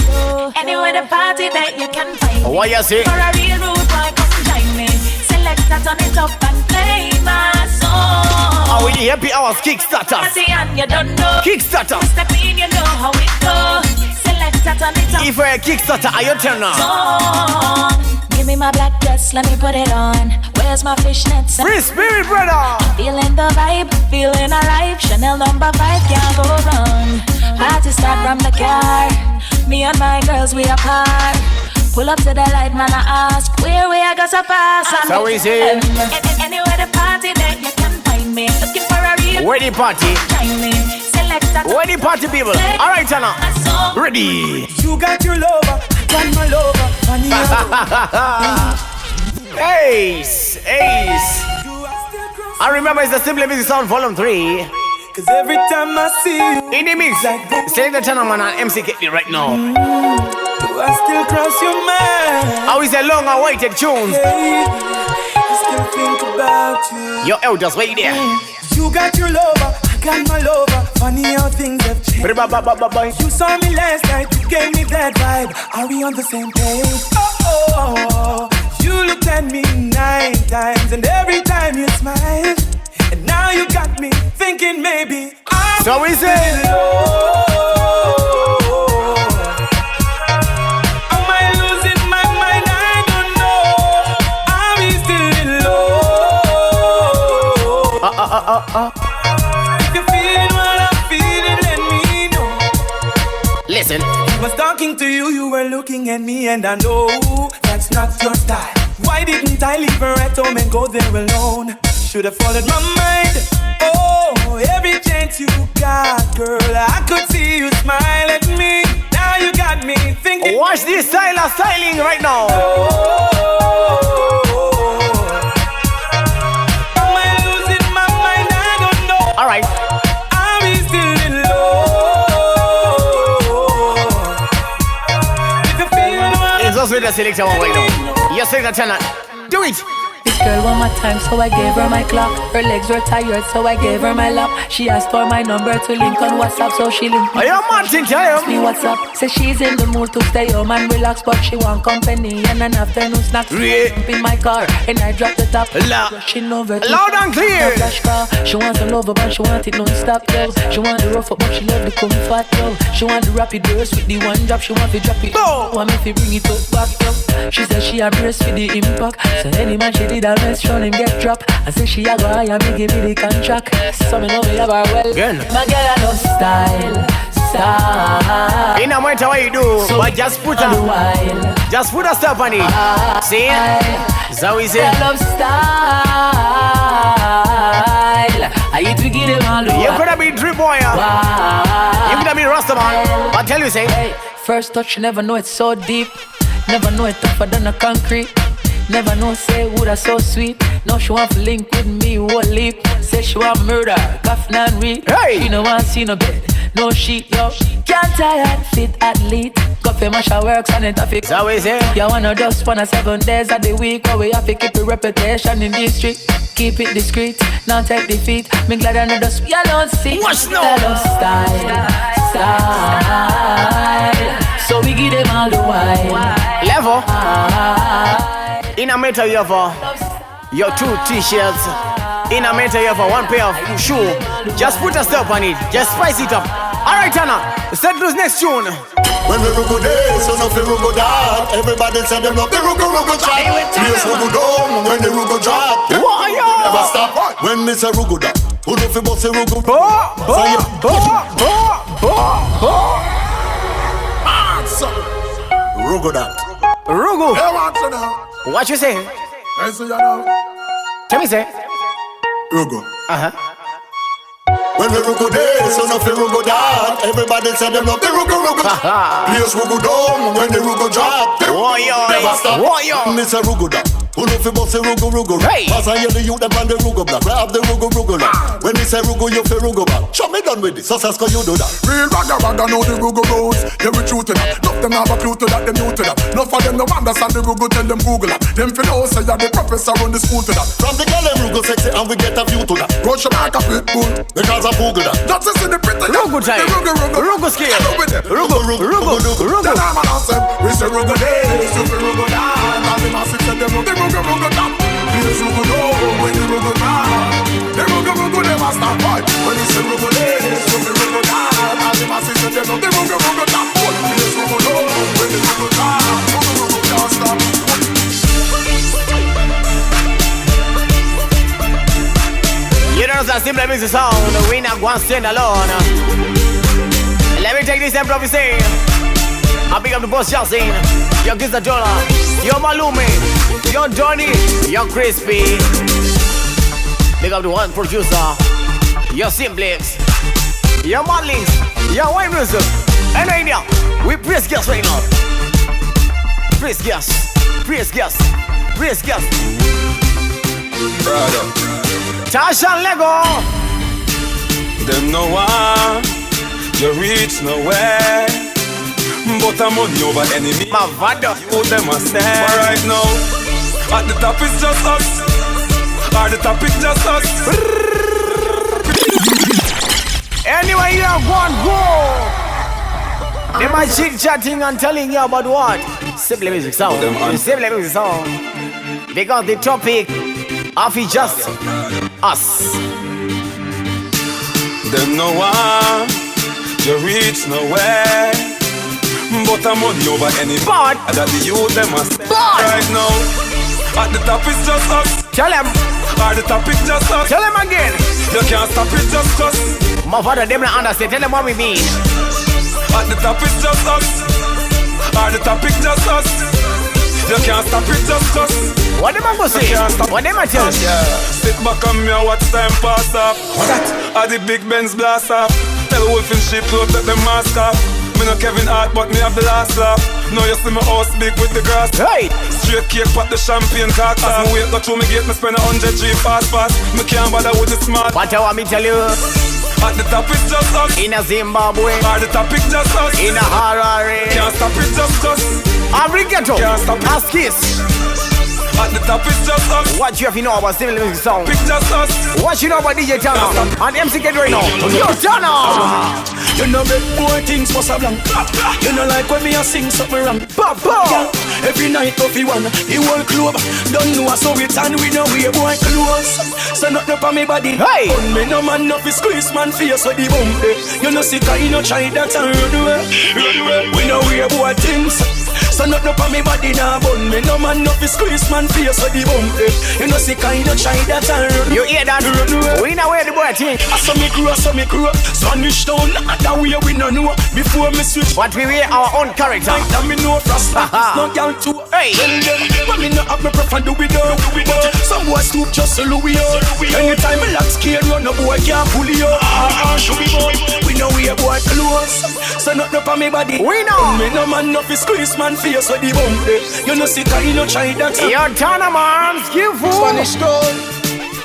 Anywhere the party that you can find. What you say? For a real rude boy, come join me. Select that, turn it up and play my song. Are we the happy hours Kickstarter? And you don't know. Kickstarter. Step in, you know how it go. Select that, turn it up. If we're a Kickstarter, are you turn on? Song. Give me my black dress, let me put it on. Where's my fishnets? Free spirit, brother. Feeling the vibe, feeling alive. Chanel number 5 can't go wrong. Party start from the car. Me and my girls, we apart. Pull up to the light, man, I ask where we are, got so fast. So we say anywhere the party that you can find me. Looking for a real. where the party? Join me. Select that. Where the party people? Alright, Anna. Ready. You got your lover, I got my lover. Ace, ace. I remember it's the Simple Music Sound Volume 3. Cause every time I see you In the mix, Deejay Tanaman and MC Ketty right now. do I still cross your mind? How is a long awaited tunes? Hey, I still think about you. Your elders, wait there. You got your lover, I got my lover. Funny how things have changed. You saw me last night, you gave me that vibe. Are we on the same page? Oh, you looked at me 9 times, and every time you smiled. And now you got me thinking maybe I'm So we say am I losing my mind? I don't know. Are we still in love? If you're feeling what I'm feeling, let me know. listen. I was talking to you, you were looking at me, and I know that's not your style. Why didn't I leave her at home and go there alone? Should have followed my mind. Oh, every chance you got, girl, I could see you smile at me. Now you got me thinking. Watch this style of styling right now. Am I losing my mind? I don't know. Alright. Are we still in love? If you feel what It's just with the selector one right now. Yes, Selector Tana. Do it. This girl one more time, so I gave her my clock. Her legs were tired, so I gave her my lap. She asked for my number to link on WhatsApp, so she linked me. Are you Martin? Tell Me him. WhatsApp. Say she's in the mood to stay home and relax, but she want company and an afternoon snack. Yeah. Jump in my car and I drop the top. She over to Loud and clear. flash car. She want the love, but she want it non-stop, yo. She want the rough up, but she love the comfort, yo. She want the rapid burst with the one drop. She want to drop it. No. Want me to bring it up back, yo. She said she a brace for the impact. So any man she did a rest, show him get drop. I say she a go high and me give me the contract. So me know me have her well. Girl. My girl I love style. In no matter what you do, So but just put all the a while. just put a step on it. See? So we say I love style. I hate to give them all the you while. could have been drip boy. You could have been Rastaman. But tell you say Hey, first touch, you never know it's so deep. Never know it tougher than a concrete. Never know say would I so sweet. Now she want to link with me, whole leap. Say she want murder, coffin and read. Hey! She no want see no bed, no sheet, yo. Can't tired, fit athlete. Coffee masha works and it a fix. so we say You wanna just wanna 7 days of the week, but we have to keep a reputation in the street. Keep it discreet, not take defeat. Me glad I know just you don't see. What's no? I love style. So we give them all the while. level. In a meter you have your 2 t-shirts. In a meter you have 1 pair of shoe. Just put a step on it. Just spice it up. Alright, Anna, set to this next tune. When we rugo this, so nothing rugo that. Everybody say them love the rugo chat. Please rugo down when the rugo drop. Never stop when me say rugo that. Who know fi boss the rugo? Rugo that. Rugo. Hey, what you know? What you say? I say you know. Tell me, say. Rugo. When we rugo this, so nothing rugo that. Everybody say them love the rugo chat. Please rugo down when the rugo drop. Never stop. Me say rugo that. Who know fi boss the rugo hey. As I hear the youth them on the rugo block. Grab the rugo like. When me say rugo, you fi rugo back. Show me done with this, so Sasko you do that. Real ragga know the rugo rules. Yeah, we true to that. Enough them have a clue to that, them new to that. Enough of them no understand the rugo, tell them Google that. Them fi know say you're the professor on the school to that. From the girl them rugo sexy and we get a view to that. Rush them like a pit bull because I Google that. That's just in the pretty rugo time. Rugo scale. Rugo. Then I'm an awesome. We say rugo this, you fi rugo that. And the massive say them know the rugo top. Please rugo down when the rugo down. The rugo never stop fight. When you say rugo this, you fi rugo that. And the massive say them know the rugo top. Please rugo down when the rugo down. Rugo can't stop. You know that Cymplex makes a sound. We not going to stand alone. Let me take this improvisation. I pick up the boss Justin. Yo Giza Jola. Yo Malume. Yo Johnny. Yo Crispy. Pick up the one producer. Yo Cymplex. Yo Marlins. Yo White Music. And right now, we praise gas right now. Praise gas. Praise gas. Praise gas. Brother. Tasha Lego. Them no one, you reach nowhere. But I'm on over enemy. My father. You them a stare. But right now, at the top is just us. At the top is just us. Anyway, you have one go. They might chit-chatting and telling you about what? Simple music sound. Simple music sound. Because the topic of it just us. Them no one, you reach nowhere. But I'm on over any But that the youth them must right now. At the top is just us. Tell them. At the top is just us. Tell them again. You can't stop it, just us. My father, them not understand. Tell them what we mean. At the top is just us. At the top is just us. You can't stop it, just us. What them a go say? What them a tell? Yeah. Sit back on me and watch time pass up. At the big Benz blast up. Tell Wolf and Sheep to take them mask off. Me no Kevin Hart, but me have the last laugh. Now you see my house big with the grass. Hey! Straight cake, pot the champagne cock. As me wait, go through me gate, me spend 100 G fast. Me can't bother with the smart. What I want me tell you? At the top it's just us. In a Zimbabwe. At the top it's just us. In a Harare. Can't stop it, just us. Arigato. Can't stop it. Ask kiss. At the top it's just us. What you have to know about Simple Music Sound? Pick just us. What you know about Deejay Tanaman and MC Kid right now? Yo, Tana! You know make more things must have long. You know like when me a sing something wrong. Papa! Every night of the one, the whole club. Don't know so it's and we know we boy close. So not up on me body. Hey! Gun me no man up his squeeze man face with the bump. You know sick you know try that and run away. We know we boy things. So not up on me body now bun me no man up his squeeze man face with the bump. You know sick you know try that and run. You hear that? We know where the boy think. So me crew, Spanish town. That way we no know before me switch. But we wear our own character. That me know Rasta. No girl too. Hey. But me not have me prefer do we do. But some boy stoop just to Louis. Anytime me lock scale run, no boy can't pull you. Show me boy. We know we a boy close. So not up on me body. We know. Me no man no fi squeeze man face with the bump. You know sick you know try that. Your Tanaman skillful. Spanish town,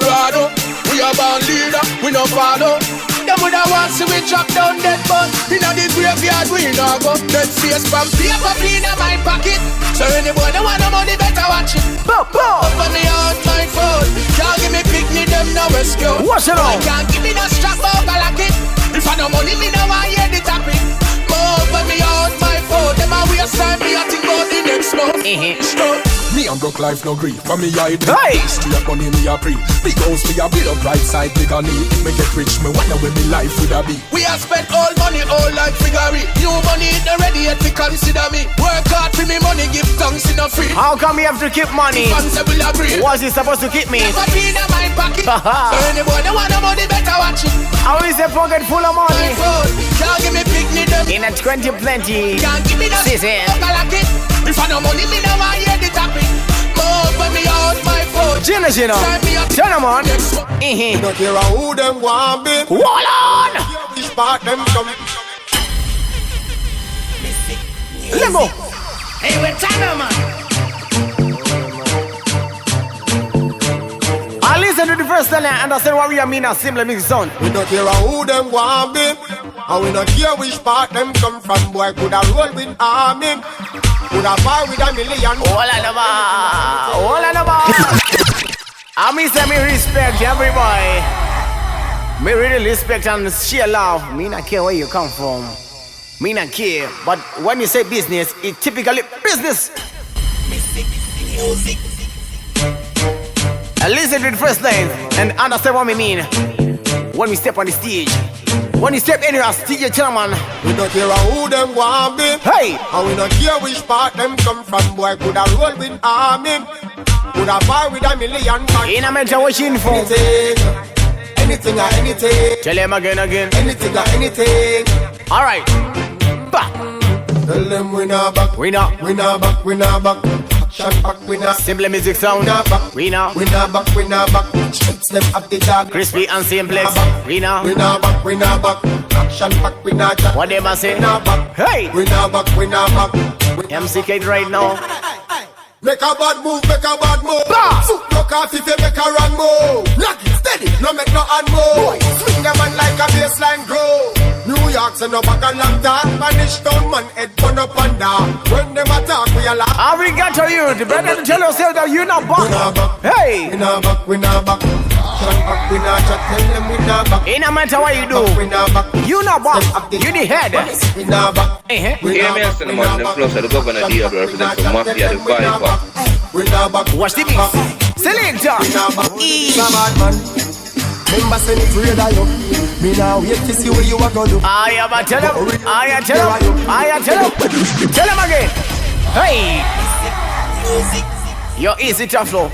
Rado. We are born leader, we no follow. Them woulda want see we drop down dead, but inna the graveyard we no go. Dead face from paper in my pocket. So anybody that want no money better watch it. Open me out my phone. Can't give me picnic, them no rescue. What's it all? Can't give me no strap over like it. If I no money, me no want hear the topic. Open me out my phone. Them a waste time, me a think about the next month. Me and broke life no grief. For me I do Hey! straight money me a pre. Big house me a build up right side big on it. Me get rich, me wonder where me life would a be. We have spent all money, all like figure. New money is not ready yet to consider me. Work hard for me money, give thanks in a free. How come you have to keep money? Will agree. Was he supposed to keep me? Never been in my pocket. So anybody want the money better watch it. How is a pocket full of My money? phone, can't give me picnic them. In a 20 plenty Can't give me that season. like it. If I no money, me no want hear the topic. More when me out my phone. Gina, turn them on. Don't care who them want be. Hold on. Which part them come. Let go. Hey, we're Tanaman. I listen to the first and I understand what we mean as simple music sound. We don't care who them want be. And we don't care which part them come from. Boy, could I roll with army. Could I fire with a million. All of them. I mean, say me respect everybody. Me really respect and share love. Me not care where you come from. Me not care. But when you say business, it's typically business. I listen to the first line and understand what we mean. When we step on the stage. When you step anywhere, Deejay Tanaman. We don't care who them want be. Hey! And we don't care which part them come from. Boy, could I roll with army. Could I fire with a million. In a mental watching for Anything or anything. tell him again. Anything or anything. Alright. Back. Tell them we not back. We not. We not back. We not back. Shot back. We not. Simple music sound. We not back. We not. We not back. We not back. Strips them up the dog. Crispy and Cymplex. We not. We not back. We not back. Action back. We not back. What them I say? We not back. Hey! We not back. We not back. MC Kate right now. Make a bad move, make a bad move. Bah! Foot look off if you make a wrong move. Lock it steady, no make no hand move. Swing them on like a baseline grow. New York send no back a long talk. Spanish town man head turn up and down. When them attack we a laugh. Arigato you. The better tell yourself that you not We not back. back. Hey! We not back, we not back. Shut back, we not shut. Tell them we not back. It no matter what you We do. not back. You not back. You the head. We not back. We Hear not me back. and Cinnamon, the flows of the governor Diablo represent for Mafia, the Viper. We not back. Watch the mix. Selector. We not back. We not bad man. Remember say me afraid of you. Me now wait to see what you are gonna do. I am a tell him. Tell him again. Hey. You're easy tough flow.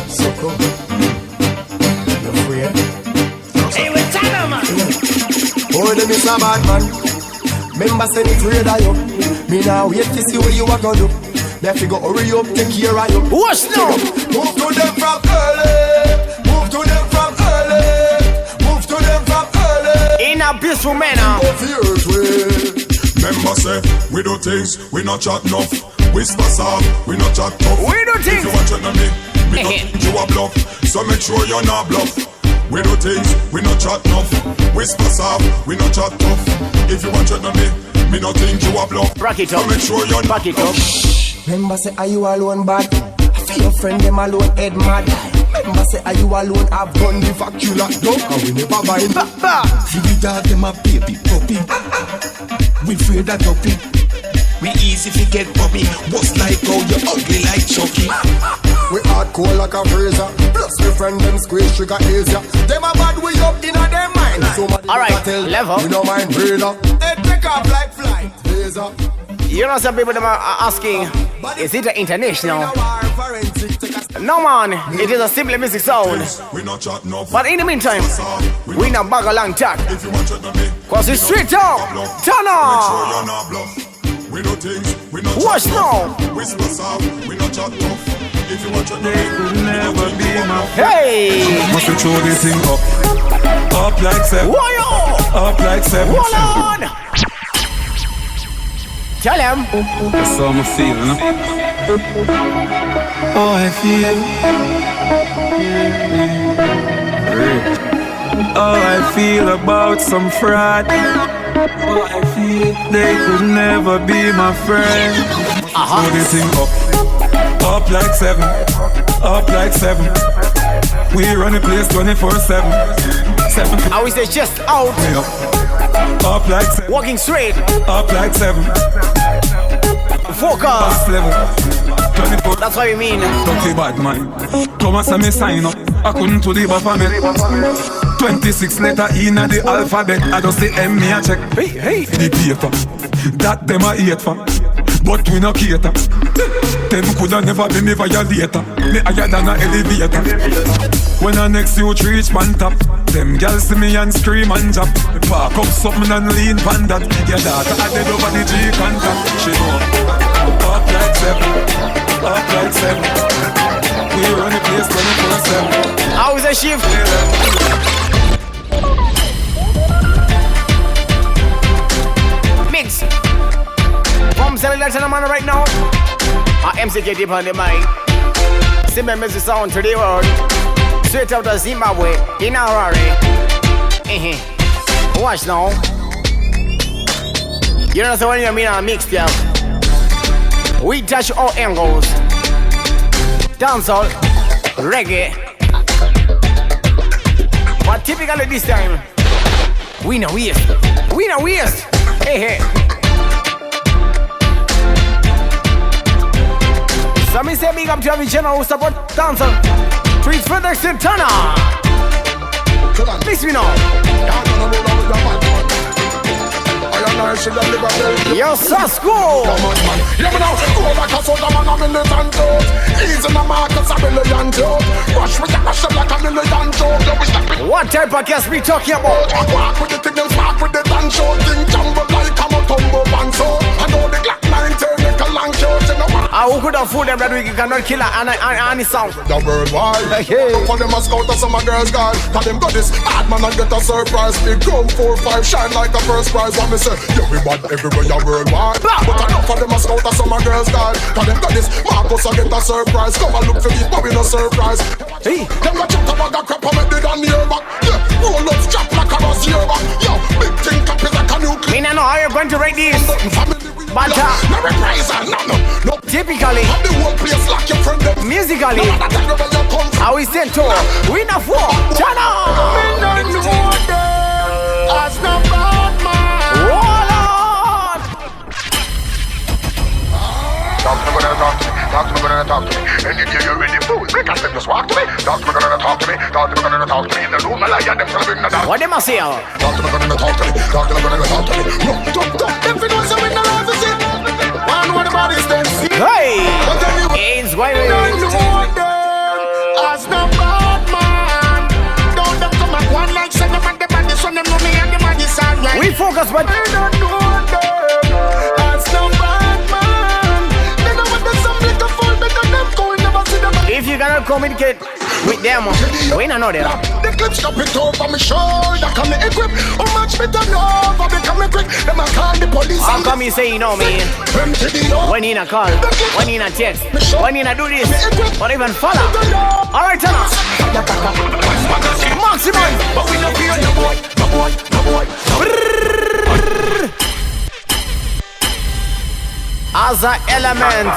So cool. You're afraid. Hey, we're Tanaman. Oh, them is a bad man. Remember say me afraid of you. Me now wait to see what you are gonna do. Let you go hurry up, take care of you. Watch now. Move to them from early. Move to them from early. Move to them from early. In a peaceful manner. Remember say, we do things, we not chat enough. Whisper soft, we not chat tough. We do things. If you watch me not think you a bluff. So make sure you're not bluff. We do things, we not chat enough. Whisper soft, we not chat tough. If you watch me not think you a bluff. Rock it So up. make sure you're not Back it up. Remember say are you alone bad? I feel your friend them alone head mad. Remember say are you alone have gun the fuck you locked down and we never buy it. See we dog them a baby puppy. We afraid that puppy. We easy fi get puppy. Bust like how you ugly like Chucky. We hardcore like a freezer. Plus we friend them squeeze sugar easier. Them a bad way up in a them mind. Alright, level. We no mind breather. They take off like flight. Laser. You know some people them are asking, is it an international? No man, it is a simple music sound. We not chat enough. But in the meantime, we not bag a long talk. If you watch me, Cause it's straight up. Turn make sure on. you're not bluff. We do things, we not Watch chat now. enough. Whisper sound, we not chat tough. If you watch me, Never be my Hey. Must we throw this thing up. Up like seven. Whoa. Up like seven. Hold on. Tell him. That's how I'm feeling. Oh, I feel. Oh, I feel about some fraud. Oh, I feel they could never be my friend. Throw this thing up like seven, up like seven. We run the place 24/7. 7 I will say just out. up like seven, Walking straight. up like seven. Focus. Boss level. 24. That's what you mean. Dirty bad man. Thomas and me sign up. I couldn't to the for me. 26 letter in the alphabet. I just say M me a check. Hey. The paper. That them a hate for. But we no cater. Them coulda never be me violator. Me higher than a elevator. When I next you reach man top, them girls see me and scream and jump. Park up something and lean pan that. Your daughter a dead over the G contact. She know. Up like seven. We run the place 24/7. How's the shift? Mix. From Deejay Tanaman right now. MCK deep on the mic. Simple music sound to the world. Straight out of Zimbabwe, in Harare. Watch now. You know what I mean on MixTape. We touch all angles. Dancehall, reggae. But typically this time, we no waste. Hey. So me say big up to every channel who support dancehall. Treat further Santana. Please me know. Yo, Sasko! Come on, man. Yeah, me now. Go like a soda man, I'm in the tanto. Ease in the markets, I'm in the yanto. Rush with the rush like a million joke. What type of cast we talking about? Walk with the thing, spark with the tancho. Thing jumbo like I'm a tumbo panso. I know the Glock 9 turn, make a long shot. Who could have fooled them that we cannot kill her and sound? The worldwide. Hey. For them a scout of some girls, God. Cause them got this bad man and get a surprise. Big gun 4-5 shine like a first prize. What me say? Yeah, we bad everywhere, you worldwide. But enough for them a scout of some girls, God. Cause them got this Marcus and get a surprise. Come and look for me, but we no surprise. Hey. Them got chat about the crap, I'm dead on your back. Yeah, roll up, chop like a bus your back. Yo, big thing cap is like a nuclear. Me know how you're going to rate this. But no reprisal, no. Typically, the whole place like your friend them. musically, No matter where you come from. how we send to we not for China. Me no know them as no bad man. Hold on. Talk to me, talk to me. Any day you're ready, fool. Make us just walk to me. Talk to me, talk to me. Talk to me. In the room, I lie and them tell me no doubt. What them I say? Talk to me, talk to me. Talk to me. If you know something, no life is it. One what about is them. Hey, it's why we as no bad man. Don't them come at one like send them at the body, so them know me and the body sound right. we focus, but I don't know them as no bad man. They know what the some little fool because them cool never see them. if you cannot communicate with them, we not know them. The clips up it over my shoulder, come me equip. How much me turn over, become me quick. Them a call the police. How come you say you know me? When you not call, when you not text, when you not do this, or even follow. Alright, Tana. Maximum. But we no fear no boy. As a element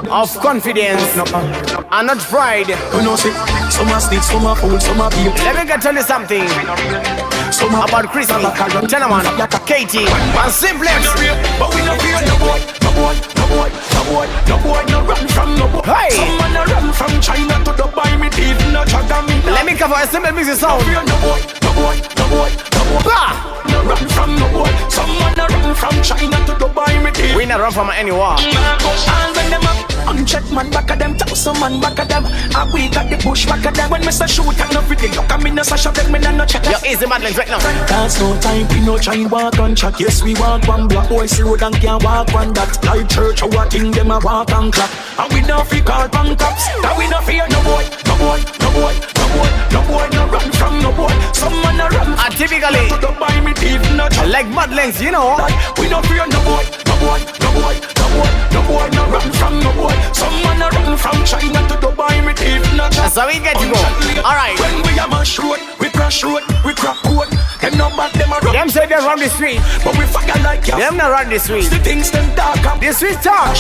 of confidence and not pride. You know, see, some are stick, some are fool, some are people. Let me tell you something about Crispy, Tanaman, Katie, and Cymplex. But we no fear no boy, no run from no boy. Hey! Some man a run from China to Dubai, me teeth no chaga me. Let me cover a simple music sound. Fear no boy. Bah! No run from no boy. Some man a run from China to Dubai, me teeth. We not run from anywhere. All when them up, uncheck man back of them, thousand man back of them. And we got the bush back of them. When Mr. Shoot and everything, you come in a sash of them, me no check. Yo, easy battling right now. That's no time, we no try walk on track. Yes, we walk one block, boys road and can't walk one that. Like church, our thing, them a walk and clap. And we no fear call punk cops. That we no fear no boy, no run from no boy. Some man a run. And typically, To buy me teeth, no check. like battling, you know. We no fear no boy, no run from no boy. Some man a run from China to Dubai, me teeth no check. So we get to go. Alright. When we a mash road, we crash road, we crack code. Them no bad, them a run. Them say they run the street. But we fire like ya. Them not run the street. The things them dark up. The street talk.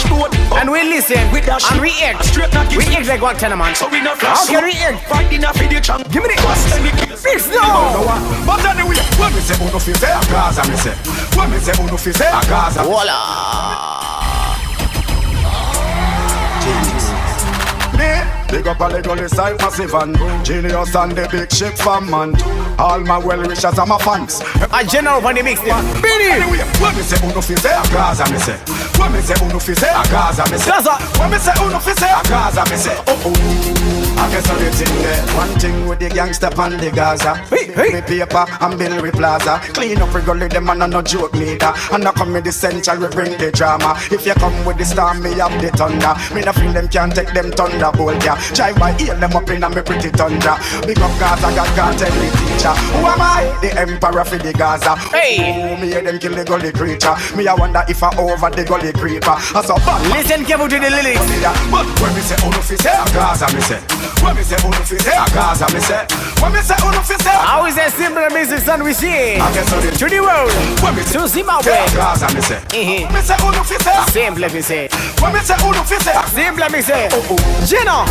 And we listen. And we act. We act like what Tanaman. So we not How flash. can we act? Fighting a video chunk. Give me the Bust any kill. fix now. But anyway, when we say about the fi say a Gaza me say. When me say uno fi say a Gaza. Voila. Big up all the gully side massive and Genius and the big ship fan man. All my well wishers and my fans. A general on the MixTape. Billy. When me say uno fi say a Gaza me say. When me say uno fi say a Gaza me say. When me say uno fi say a Gaza me say. Oh oh. I guess all the thing there. One thing with the gangster and the Gaza. The paper and bill with plaza. Clean up regularly them and no joke neither. And I come with the central we bring the drama. If you come with the storm me have the thunder. Me no feel them can't take them thunderbolt ya. Try by heal them up in a me pretty thunder. Big up Gaza can't tell the teacher. Who am I? The emperor for the Gaza. Hey. Me hear them kill the gully creature. Me I wonder if I over the gully creeper. Listen careful to the lyrics. But when me say uno fi say a Gaza me say. When me say uno fi say a Gaza me say. When me say uno fi say. How is that simple music sound we see? To the world. When me say to Zimbabwe. Gaza me say. When me say uno fi say. Simple me say. When me say uno fi say. Simple me say. Gino.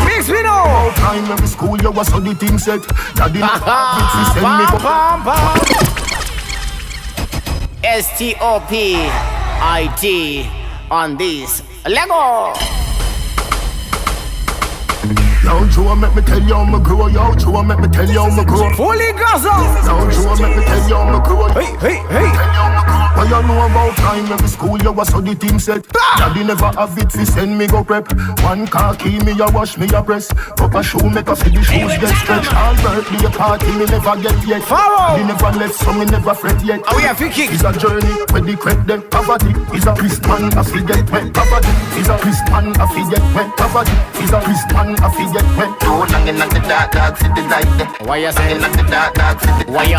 Mix we know. Time every school you was on the thing set. Daddy send me STOPIT on this. Lego. Yo, Joe, make me tell you how me grow. Yo, Joe, make me tell you how me grow. Fully Gaza. Yo, Joe, make me tell you how me grow. Hey. What you know about time every school you was on the team set. Daddy never have it fi send me go prep. One car key me a wash me a press. Papa shoe make a fi the shoes get stretched. All birthday a party me never get yet. Follow. Me never left so me never fret yet. Oh yeah, free kick. It's a journey where the crack them poverty. It's a Christman a fi get wet poverty. It's a Christman a fi get wet poverty. It's a Christman a fi get wet. Too long in the dark city like that. Why you saying? In the dark city. Why you?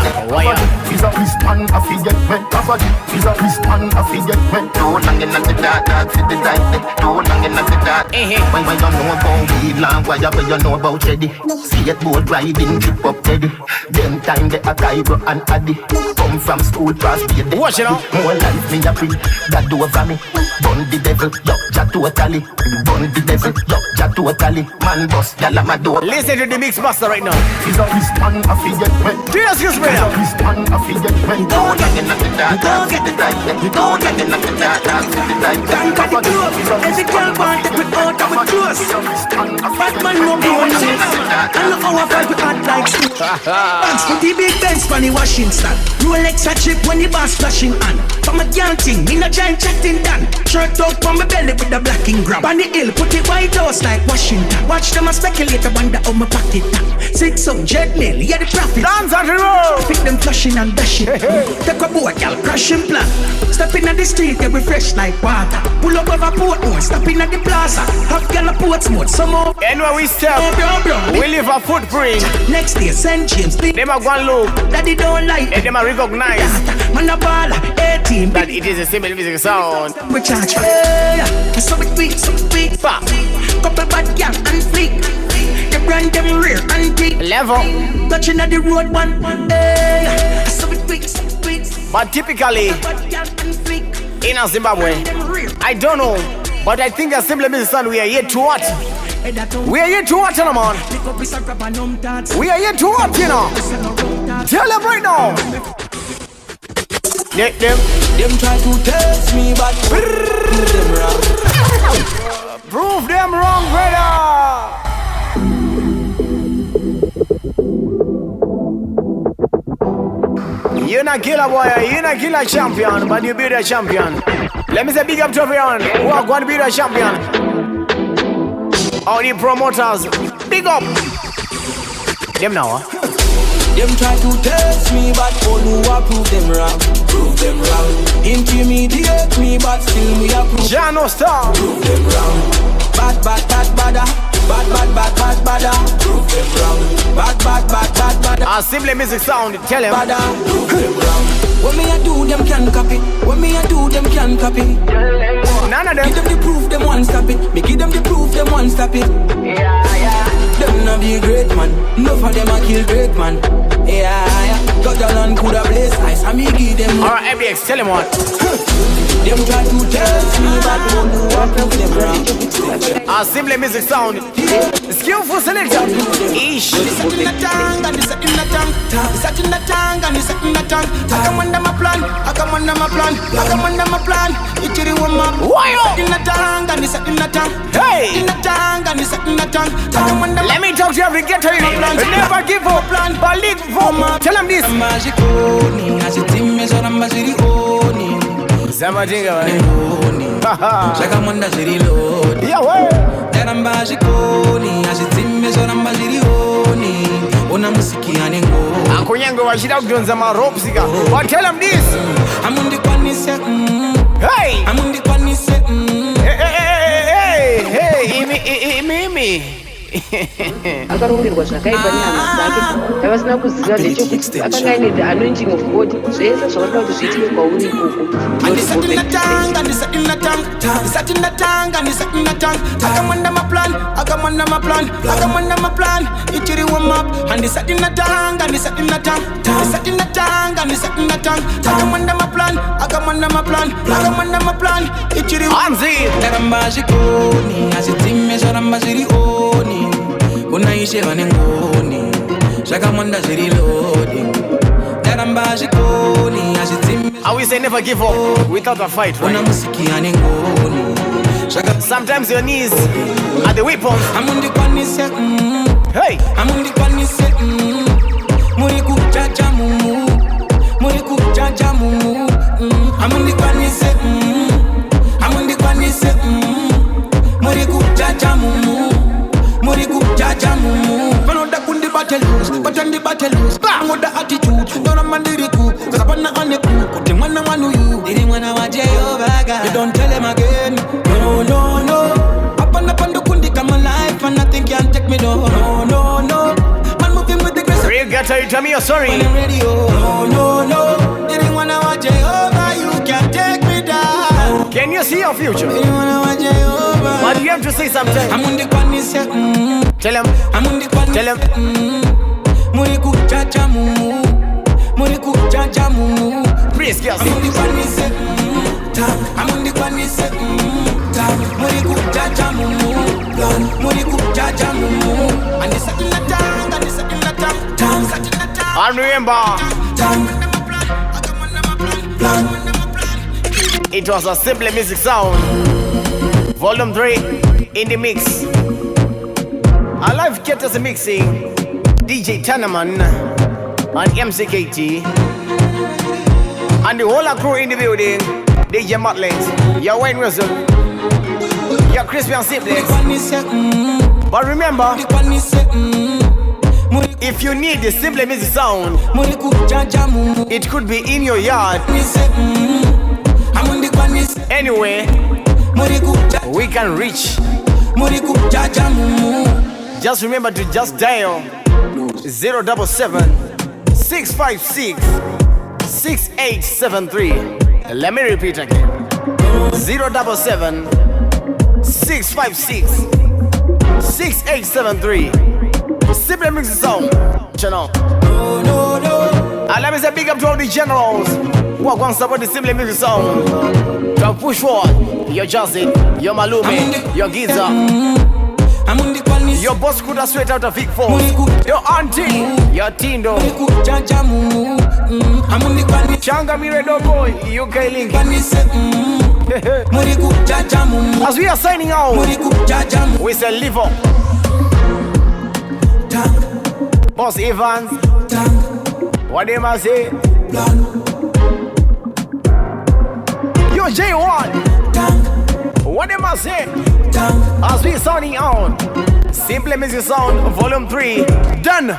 It's a Christman a fi get wet poverty. It's a Christman a fi get wet. Too long in the dark city like that. Too long in the dark. When you know about weed land, why you know about Teddy? See it boat riding, trip up Teddy. Them time they a Cairo and Addy. Come from school past the day. Watch it now. More life me a free, that do over me. Bun the devil, yo, ja totally. Bun the devil, yo, ja totally. Man boss, yalla my door. Listen to the mix master right now. It's a Christman a fi get wet. Cheers, you It's a Christman a fi get wet. Too long in the dark city like that. Too long in the dark city like that. Thank God the club. Every girl want to put out our clothes. Bad man no bonus. I know how I fight with hot like steel. Dance with the big Benz for the washing stand. Rolex a chip when the bass flashing on. From a girl thing, me no giant chatting done. Shirt up on my belly with the blacking gram. On the hill, put it White House like Washington. Watch them a speculate, I wonder how my pocket down. 600 mil, yeah the profit. Dance on the road. Pick them flashing and dashing. Take a boat, girl, crashing plan. Step in the street, get refreshed like water. Pull up over Portmore, stop in at the plaza. Have girl a Portsmouth, some more. Anywhere we step, we leave a footprint. Next day, St. James. Them a go and look. Daddy don't like and them a recognize. Man a ball, 18. That it is a simple music sound. We charge. So it pop. Couple bad girl and fleek. The brand them rear and deep. Level. Touching at the road one. So it quick. But typically, in Zimbabwe, I don't know, but I think a simple music sound we are here to what? We are here to what, man? We are here to what, you know? Tell them right now. Them try to test me, but prove them wrong. Prove them wrong, brother. You're not killer boy, you're not killer champion, but you be the champion. Let me say big up to everyone who are going to be the champion. All the promoters, big up. Them now, Them try to test me, but all who are prove them wrong. Prove them wrong. Intimidate me, but still me approve. Jano Star. Prove them wrong. Bad, badda. Badda. Prove them wrong. Bad, badda. A simple music sound, tell him. Badda. Prove them wrong. What me I do, them can copy. What me I do, them can copy. None of them. Give them the proof, them one stop it. Me give them the proof, them one stop it. Yeah. Them not be great man. Enough of them a kill great man. Yeah. Got the land coulda blaze ice, and me give them. Alright, MBX, tell him what. Them try to test me, but won't do what prove them wrong. A simple music sound. Skillful selector. Ish. in the tongue, and it's in the tongue. It's in the tongue, and it's in the tongue. I come under my plan. I come under my plan. I come under my plan. It's the woman. Why in the tongue and it's in the tongue. Hey, in the tongue and it's in the tongue. Let me talk to every ghetto in it. Never give up. Believe for me. Tell them this. Magiconi, as it is, or I'm Magiconi. Zamajinga. Shakamanda Zirilo. Yeah, well. Then I'm Magiconi, as it is, or I'm Magiconi. Ona musiki anengo. Akunyango washida kudonza maropsika. But tell them this. I'm on the panise. Hey. I'm on the panise. Hey, Mimi. akarongerwa zvakaipa nehama dzake tavasina kuziva zvechekuti akanga aine anointing of god zvese zvakaita kuti zviitike kwauri ikoko unaishe vanengoni zvakamanda zviri loading daramba zvikoni azvidzimi. I will say never give up without a fight, right? Unamusiki anengoni. Sometimes your knees are the weapons. Amundikwanise hey amundikwanise muri kujaja mumu muri kujaja mumu amundikwanise amundikwanise muri kujaja mumu muri kujaja mumu panoda kundi batelus batandi batelus ngoda attitude dona mandiriku kasapana aneku kuti mwana wanu you diri mwana wa Jehovah God. You don't tell him again no no no apana pando kundi kama life and nothing can take me down no no no man moving with the grace. Real ghetto, tell me you're sorry. No no no diri mwana wa Jehovah you can take me down. Can you see your future? Diri mwana wa Jehovah. What do you have to say sometimes? I'm on the kwanise tell him. I'm on the kwanise tell him. Muri kujaja mumu muri kujaja mumu. Please girls. I'm on the kwanise I'm on the kwanise muri kujaja mumu muri kujaja mumu. And it's in the tongue and it's in the tongue. And remember, it was a simple music sound. Volume 3 in the mix. Our live getters mixing Deejay Tanaman and MCKT and the whole crew in the building. DJ Mutlins, your Wayne Russell, your Crispy and Cymplex. But remember, if you need the simple music sound, it could be in your yard. Anyway, we can reach. Just remember to just dial 077 656 6873. Let me repeat again. 077 656 6873. Simple music sound. Channel. And let me say big up to all the generals who are going to support the simple music sound. To push forward. Your Jazzy, your Malume, your Giza, your boss could have sweat out a big force. Your auntie, your Tindo, Changa Miredo boy, UK Link. As we are signing out, we say live up. Boss Evans, what they must say? Yo J1, what they must say? As we signing out, Simple Music Sound Volume 3 done.